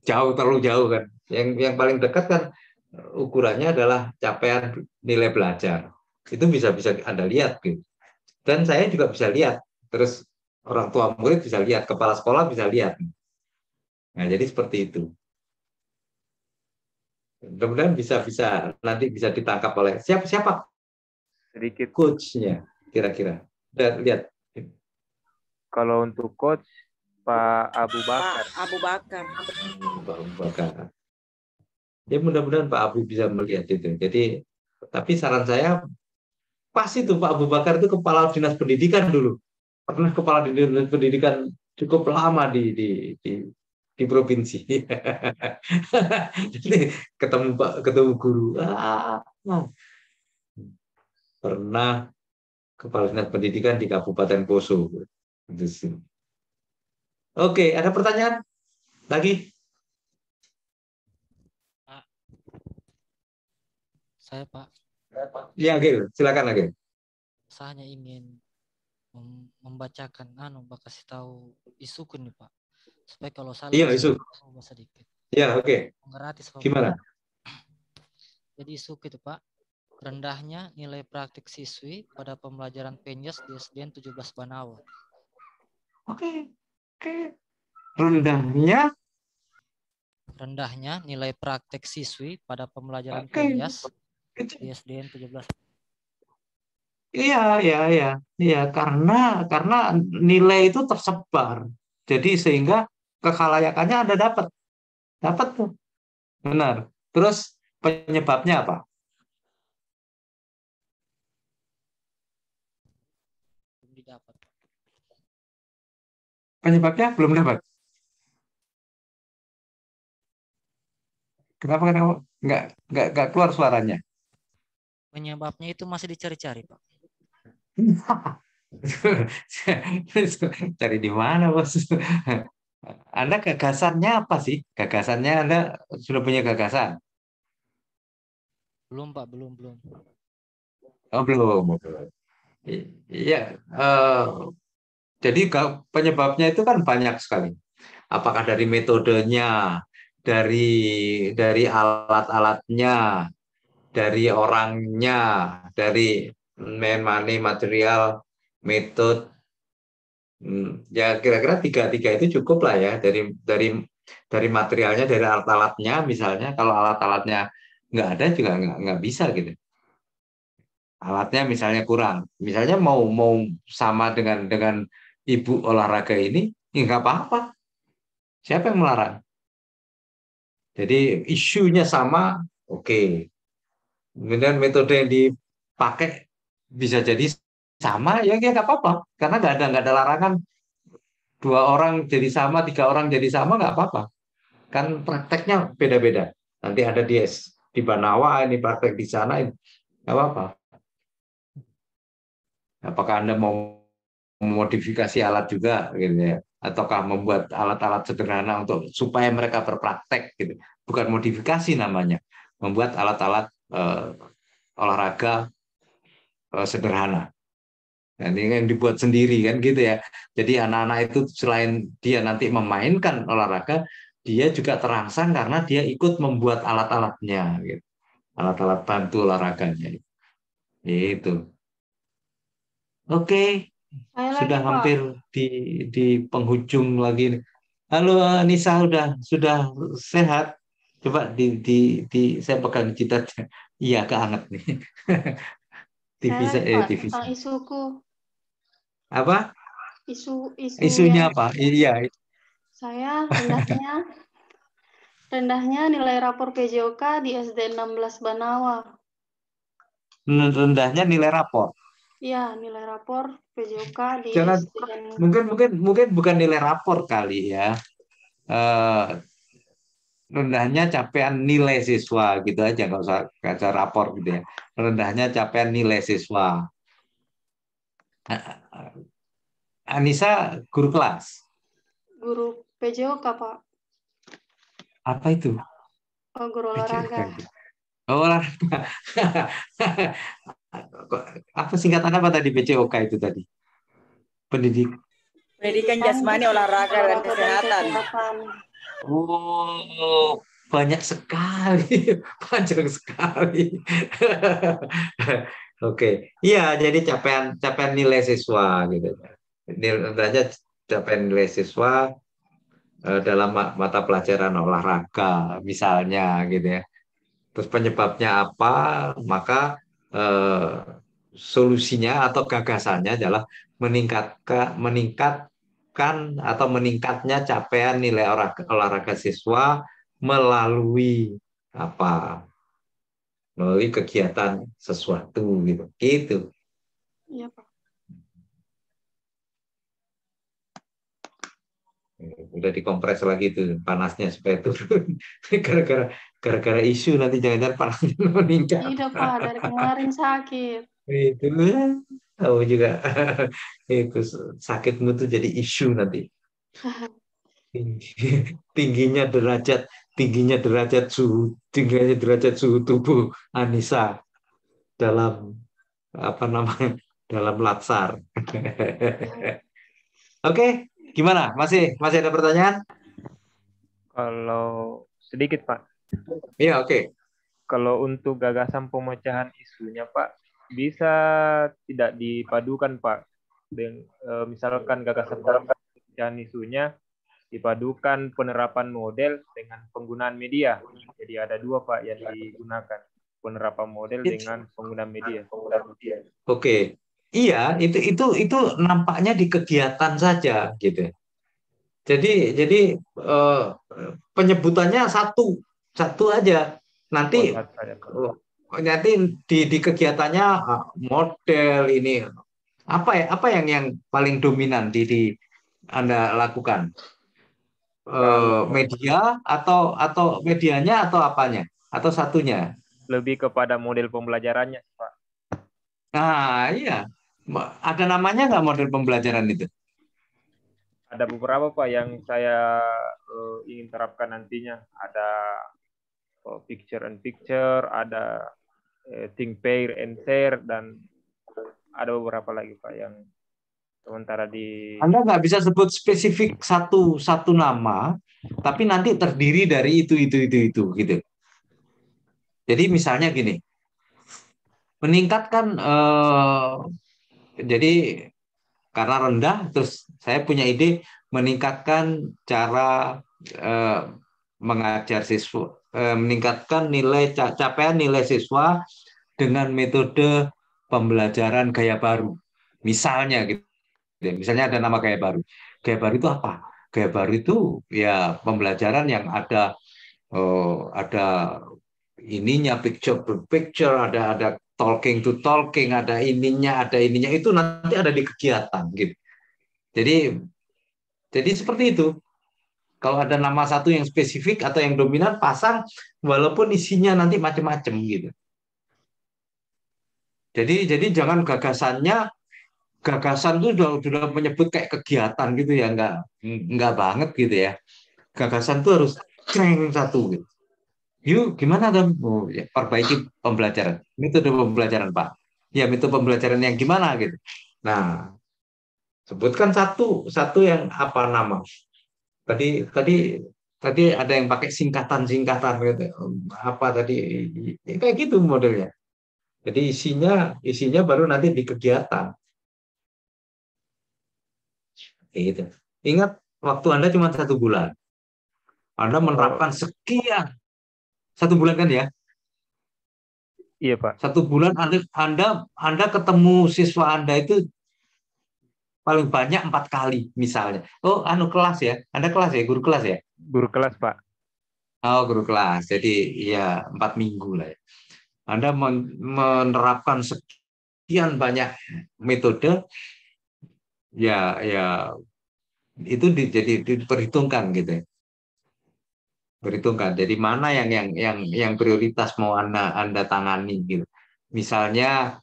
jauh, terlalu jauh kan. Yang paling dekat kan ukurannya adalah capaian nilai belajar. Itu bisa Anda lihat gitu. Dan saya juga bisa lihat, terus orang tua murid bisa lihat, kepala sekolah bisa lihat. Nah, jadi seperti itu. Mudah-mudahan bisa nanti bisa ditangkap oleh siapa Sedikit. coachnya kira-kira. Dan lihat. Kalau untuk coach Pak Abu Bakar. Pak Abu Bakar. Pak Abu Bakar. Ya mudah-mudahan Pak Abu bisa melihat itu. Jadi, tapi saran saya pas itu Pak Abu Bakar itu kepala dinas pendidikan dulu. Pernah kepala dinas pendidikan cukup lama di provinsi. Jadi ketemu guru. Pernah kepala dinas pendidikan di Kabupaten Poso. Oke, ada pertanyaan lagi? Pak. Saya Pak. Ya, Gil, silakan lagi. Saya hanya ingin membacakan, kasih tahu isuku nih Pak, supaya kalau salah isu sedikit. Ya, oke. Gratis Pak. Gimana? Jadi isuku itu Pak, rendahnya nilai praktik siswi pada pembelajaran PENJAS di SDN 17 Banawa. Oke. Rendahnya nilai praktek siswi pada pembelajaran PENJAS di SDN 17. Iya, karena nilai itu tersebar. Jadi sehingga kekalayakannya Anda dapat tuh. Benar. Terus penyebabnya apa? Belum didapat. Penyebabnya belum dapat. Kenapa nggak keluar suaranya? Penyebabnya itu masih dicari-cari Pak. Cari di mana, Bos? Anda gagasannya apa sih? Gagasannya Anda sudah punya gagasan? Belum Pak, belum. Oh, belum. Iya, jadi penyebabnya itu kan banyak sekali. Apakah dari metodenya, dari alat-alatnya, dari orangnya, dari material, metode. Ya kira-kira tiga itu cukup lah ya, dari materialnya, dari alat-alatnya misalnya. Kalau alat-alatnya nggak ada juga nggak bisa gitu. Alatnya misalnya kurang, misalnya mau sama dengan ibu olahraga ini, ya nggak apa-apa. Siapa yang melarang? Jadi isunya sama, oke. Kemudian metode yang dipakai bisa jadi sama, ya nggak apa-apa. Karena nggak ada larangan 2 orang jadi sama, 3 orang jadi sama, nggak apa-apa. Kan prakteknya beda-beda. Nanti ada di Banawa, ini praktek di sana, nggak apa-apa. Apakah Anda mau memodifikasi alat juga, gitu ya? Ataukah membuat alat-alat sederhana supaya mereka berpraktek, gitu? Bukan modifikasi namanya, membuat alat-alat olahraga sederhana. Dan ini yang dibuat sendiri kan gitu ya. Jadi anak-anak itu selain dia nanti memainkan olahraga, dia juga terangsang karena dia ikut membuat alat-alatnya, gitu. Alat-alat bantu olahraganya. Itu. Oke. Sudah hampir di penghujung lagi. Halo Nisa, sudah sehat? Coba saya pegang jidatnya. Iya, keanget nih. TV tentang isuku. Apa? Isunya apa? Iya. Saya rendahnya nilai rapor PJOK di SD 16 Banawa. Rendahnya nilai rapor. Iya, nilai rapor PJOK di Jangan, SDN. mungkin bukan nilai rapor kali ya. Rendahnya capaian nilai siswa gitu aja, nggak usah rapor gitu ya. Rendahnya capaian nilai siswa. Anissa guru kelas. Guru PJOK, Pak. Apa itu? Oh, guru olahraga. Oh, olahraga. Apa singkatan apa tadi PCOK itu tadi? Pendidikan jasmani, olahraga, dan kesehatan. Oh, banyak sekali, panjang sekali. Oke, iya, jadi capaian nilai siswa gitu. Nilainya capaian nilai siswa dalam mata pelajaran olahraga misalnya gitu ya. Terus penyebabnya apa? Maka solusinya atau gagasannya adalah meningkatkan atau meningkatnya capaian nilai olahraga siswa melalui apa? Melalui kegiatan sesuatu gitu. Gitu. Iya, Pak. Udah dikompres lagi tuh panasnya supaya turun. Gara-gara isu nanti jangan-jangan panasnya meningkat. Tidak, Pak. Dari kemarin sakit. Itu tahu juga. Itu sakitmu tuh jadi isu nanti. tingginya derajat suhu tubuh Anissa dalam apa namanya, dalam latsar. Oke, gimana? Masih ada pertanyaan? Kalau sedikit, Pak. Iya, oke. Kalau untuk gagasan pemecahan isunya, Pak, bisa tidak dipadukan, Pak? Misalkan gagasan pemecahan isunya dipadukan penerapan model dengan penggunaan media. Jadi ada dua, Pak, yang digunakan. Penerapan model dengan penggunaan media. Oke. Iya, itu nampaknya di kegiatan saja gitu. Jadi penyebutannya satu aja. Nanti di kegiatannya model ini apa yang paling dominan di Anda lakukan? Media atau medianya atau apanya? Atau satunya? Lebih kepada model pembelajarannya, Pak. Nah, iya. Ada namanya nggak model pembelajaran itu? Ada beberapa, Pak, yang saya ingin terapkan nantinya. Ada picture and picture, ada think, pair and share, dan ada beberapa lagi, Pak, yang sementara di... Anda nggak bisa sebut spesifik satu nama, tapi nanti terdiri dari itu gitu. Jadi misalnya gini, meningkatkan jadi karena rendah, terus saya punya ide meningkatkan cara mengajar siswa, meningkatkan capaian nilai siswa dengan metode pembelajaran gaya baru, misalnya gitu. Misalnya ada nama gaya baru. Gaya baru itu apa? Gaya baru itu ya pembelajaran yang ada ininya, picture to picture, ada talking to talking, ada ininya itu nanti ada di kegiatan gitu. Jadi seperti itu. Kalau ada nama satu yang spesifik atau yang dominan, pasang walaupun isinya nanti macam-macam gitu. Jadi jangan gagasan itu sudah menyebut kayak kegiatan gitu ya, enggak banget gitu ya. Gagasan itu harus ceng satu gitu. Yuk, gimana dong? Oh, ya, perbaiki pembelajaran. Metode pembelajaran, Pak. Ya, metode pembelajaran yang gimana gitu. Nah, sebutkan satu yang apa nama? Tadi ada yang pakai singkatan gitu. Apa tadi? Kayak gitu modelnya. Jadi isinya baru nanti di kegiatan. Gitu. Ingat, waktu Anda cuma 1 bulan. Anda menerapkan sekian. 1 bulan kan ya? Iya, Pak. 1 bulan Anda ketemu siswa Anda itu paling banyak 4 kali misalnya. Oh, kelas ya? Anda kelas ya? Guru kelas ya? Guru kelas, Pak. Oh, guru kelas. Jadi ya 4 minggu lah ya. Anda menerapkan sekian banyak metode, ya itu jadi diperhitungkan gitu ya. Perhitungkan. Jadi mana yang prioritas mau Anda tangani gitu. Misalnya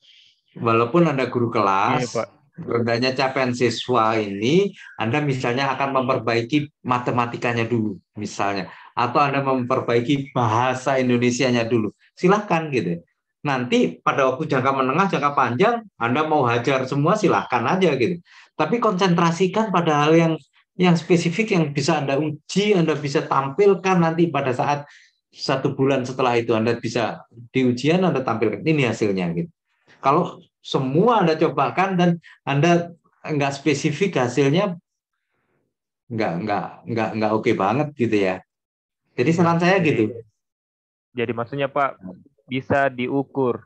walaupun Anda guru Iya, kelas, Pak. rendahnya capaian siswa ini, Anda misalnya akan memperbaiki matematikanya dulu, misalnya. Atau Anda memperbaiki bahasa Indonesianya dulu. Silahkan gitu. Nanti pada waktu jangka menengah, jangka panjang, Anda mau hajar semua, silahkan aja gitu. Tapi konsentrasikan pada hal yang spesifik yang bisa Anda uji, Anda bisa tampilkan nanti pada saat 1 bulan setelah itu Anda bisa di ujian, Anda tampilkan ini hasilnya gitu. Kalau semua Anda cobakan dan Anda nggak spesifik hasilnya, nggak oke banget gitu ya. Jadi saran saya gitu. Jadi maksudnya Pak, bisa diukur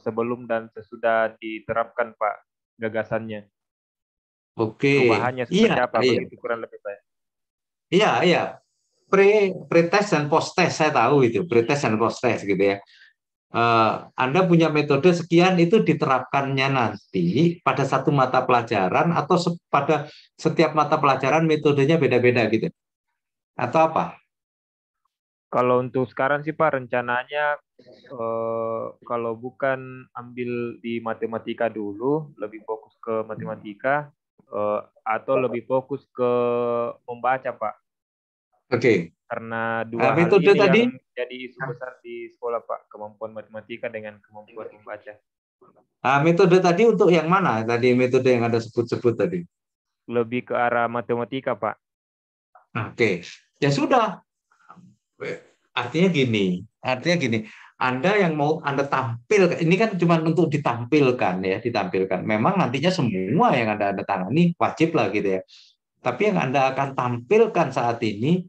sebelum dan sesudah diterapkan Pak gagasannya. Oke. Perubahannya seperti apa? Iya. Begitu kurang lebih Pak. Iya. Pre-test dan post-test saya tahu itu. Pre-test dan post-test gitu ya. Anda punya metode sekian, itu diterapkannya nanti pada satu mata pelajaran atau pada setiap mata pelajaran metodenya beda-beda gitu. Atau apa? Kalau untuk sekarang sih Pak, rencananya kalau bukan ambil di matematika dulu, lebih fokus ke matematika, atau lebih fokus ke membaca Pak. Oke. Karena dua hal metode ini tadi yang jadi isu besar di sekolah Pak, kemampuan matematika dengan kemampuan membaca. Metode tadi untuk yang mana? Tadi metode yang Anda sebut-sebut tadi. Lebih ke arah matematika Pak. Oke. Ya sudah. Artinya gini. Anda yang mau Anda tampil, ini kan cuma untuk ditampilkan ya, ditampilkan. Memang nantinya semua yang Anda tangani wajib lah gitu ya. Tapi yang Anda akan tampilkan saat ini,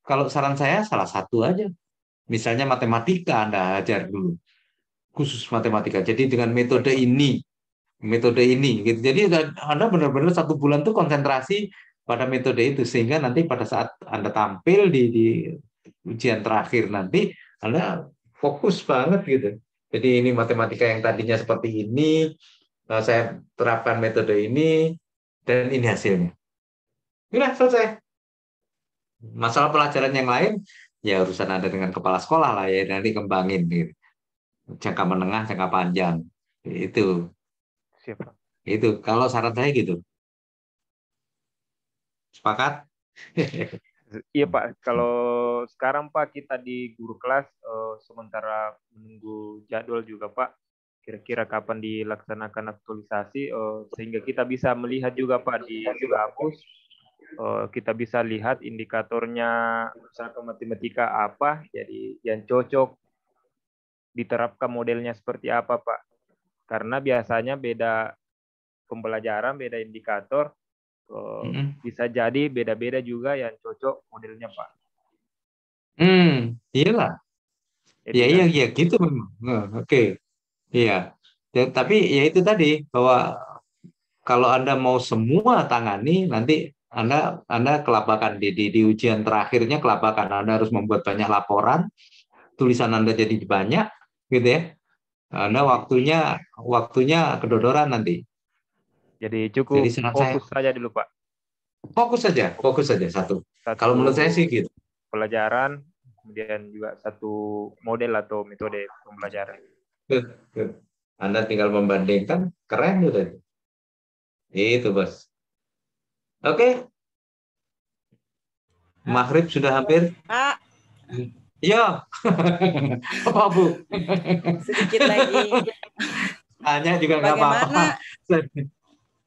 kalau saran saya salah satu aja. Misalnya matematika Anda ajar dulu. Khusus matematika. Jadi dengan metode ini gitu. Jadi Anda benar-benar 1 bulan tuh konsentrasi pada metode itu, sehingga nanti pada saat Anda tampil di ujian terakhir nanti Anda fokus banget gitu. Jadi ini matematika yang tadinya seperti ini, saya terapkan metode ini dan ini hasilnya. Udah selesai. Masalah pelajaran yang lain ya urusan Anda dengan kepala sekolah lah ya, nanti kembangin gitu. Jangka menengah, jangka panjang. Itu. Siap. Itu kalau saran saya gitu. Sepakat? Iya Pak, kalau sekarang Pak kita di guru kelas sementara menunggu jadwal juga Pak, kira-kira kapan dilaksanakan aktualisasi sehingga kita bisa melihat juga Pak di kampus, kita bisa lihat indikatornya misalkan matematika apa, jadi yang cocok diterapkan modelnya seperti apa Pak, karena biasanya beda pembelajaran, beda indikator. Bisa jadi beda-beda juga yang cocok modelnya Pak. Iyalah. Iya gitu memang. Oke. Iya. Ya, tapi ya itu tadi bahwa kalau Anda mau semua tangani, nanti Anda kelabakan di ujian terakhirnya, kelabakan. Anda harus membuat banyak laporan, tulisan Anda jadi banyak, gitu ya. Anda waktunya kedodoran nanti. Jadi cukup fokus saja dulu Pak. Fokus saja satu. Kalau menurut saya sih gitu. Pelajaran, kemudian juga satu model atau metode pembelajaran. Anda tinggal membandingkan, keren udah. Itu bos. Oke. Maghrib sudah hampir. Pak. Iya. Apa Bu? Sedikit lagi. Tanya juga nggak apa-apa.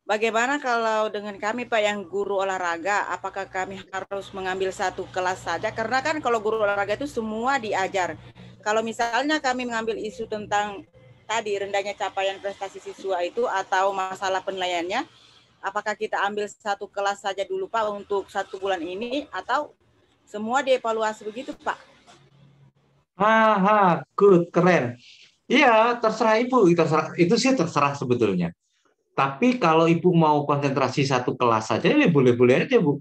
Bagaimana kalau dengan kami Pak yang guru olahraga, apakah kami harus mengambil satu kelas saja? Karena kan kalau guru olahraga itu semua diajar. Kalau misalnya kami mengambil isu tentang tadi rendahnya capaian prestasi siswa itu atau masalah penilaiannya, apakah kita ambil satu kelas saja dulu Pak untuk 1 bulan ini atau semua dievaluasi begitu Pak? Good, keren. Iya, terserah Ibu, itu sih terserah sebetulnya. Tapi kalau Ibu mau konsentrasi satu kelas saja, ya boleh-boleh aja, Bu.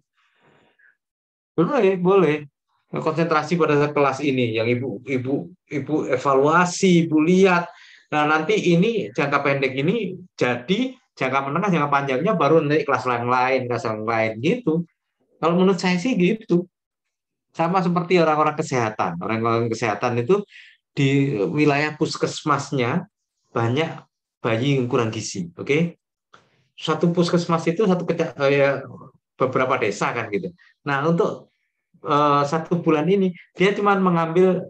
Boleh. Konsentrasi pada kelas ini, yang Ibu evaluasi, Ibu lihat Nah, nanti ini jangka pendek ini jadi jangka menengah, jangka panjangnya baru nanti kelas yang lain gitu. Kalau menurut saya sih gitu. Sama seperti orang-orang kesehatan. Orang-orang kesehatan itu di wilayah puskesmasnya banyak bayi yang kurang gizi. Oke, satu puskesmas itu ya, beberapa desa kan gitu. Nah, untuk 1 bulan ini dia cuma mengambil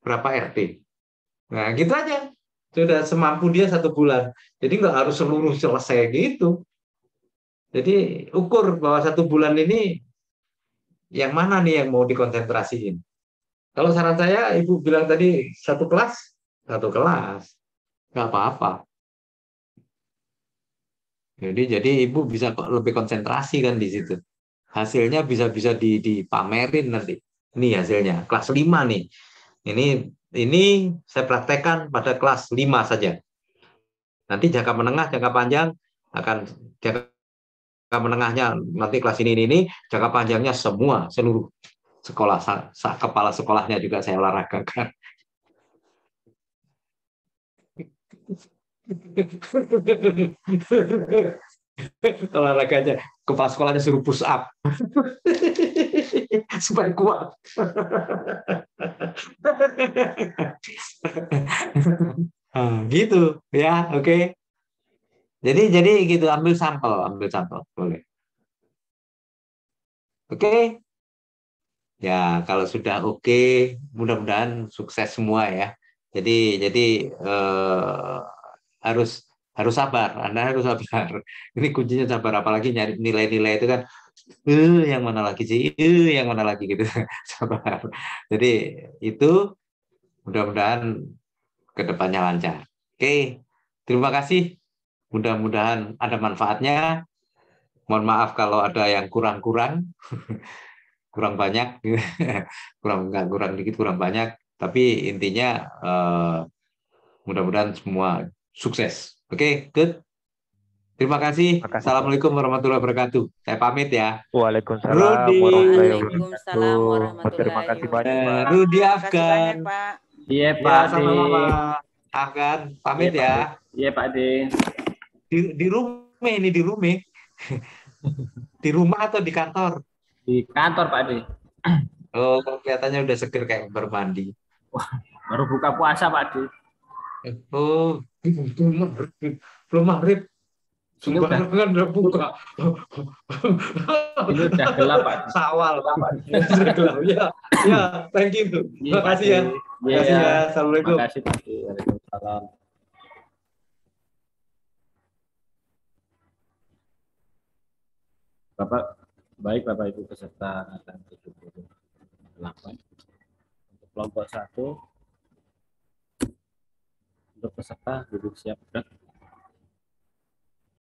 berapa RT. Nah, gitu aja. Sudah semampu dia 1 bulan. Jadi nggak harus seluruh selesai gitu. Jadi ukur bahwa 1 bulan ini yang mana nih yang mau dikonsentrasiin. Kalau saran saya, Ibu bilang tadi satu kelas, nggak apa-apa. Jadi Ibu bisa lebih konsentrasi kan di situ. Hasilnya bisa dipamerin nanti. Ini hasilnya kelas 5 nih. Ini saya praktekkan pada kelas 5 saja. Nanti jangka menengah, jangka panjang akan jangka menengahnya nanti kelas ini, jangka panjangnya semua seluruh sekolah, kepala sekolahnya juga saya olahragakan. Olahraganya kepala sekolahnya suruh push up supaya kuat. Gitu ya, oke. Jadi gitu, ambil sampel boleh. Oke. Ya, kalau sudah oke, mudah-mudahan sukses semua ya. Jadi harus harus sabar. Anda harus sabar. Ini kuncinya sabar, apalagi nyari nilai-nilai itu kan yang mana lagi sih? Yang mana lagi gitu. Sabar. Jadi itu mudah-mudahan kedepannya lancar. Oke, terima kasih. Mudah-mudahan ada manfaatnya. Mohon maaf kalau ada yang kurang-kurang, kurang banyak, kurang dikit, kurang banyak. Tapi intinya mudah-mudahan semua sukses. Oke, good. Terima kasih. Terima kasih, Pak. Assalamualaikum warahmatullahi wabarakatuh. Saya pamit ya. Waalaikumsalam Rudi. warahmatullahi Waalaikumsalam wabarakatuh. Terima warahmatullahi kasih banyak, Pak. wabarakatuh. Rudi Terima kasih Afgan. banyak, Pak. Iya Ya, Pak Ade. sama-sama. Afgan, pamit Iya, Pak ya. Ade. Iya Pak Ade. Di rumah ini, di rumah. Di rumah atau di kantor? Di kantor Pak Ade. Oh, kelihatannya udah seger kayak bermandi. Wah, baru buka puasa Pak Ade. Oh, belum maghrib. Ini udah Sembarangan udah buka. Ini udah gelap Pak Ade. Sawal. Sudah gelap. Ya, ya, thank you. Iya, Terima kasih ya. Pak Ade. Terima kasih ya. Assalamualaikum. Terima kasih Pak Ade. Waalaikumsalam. Bapak Ibu peserta angkatan 78 untuk kelompok 1 untuk peserta duduk siap gerak.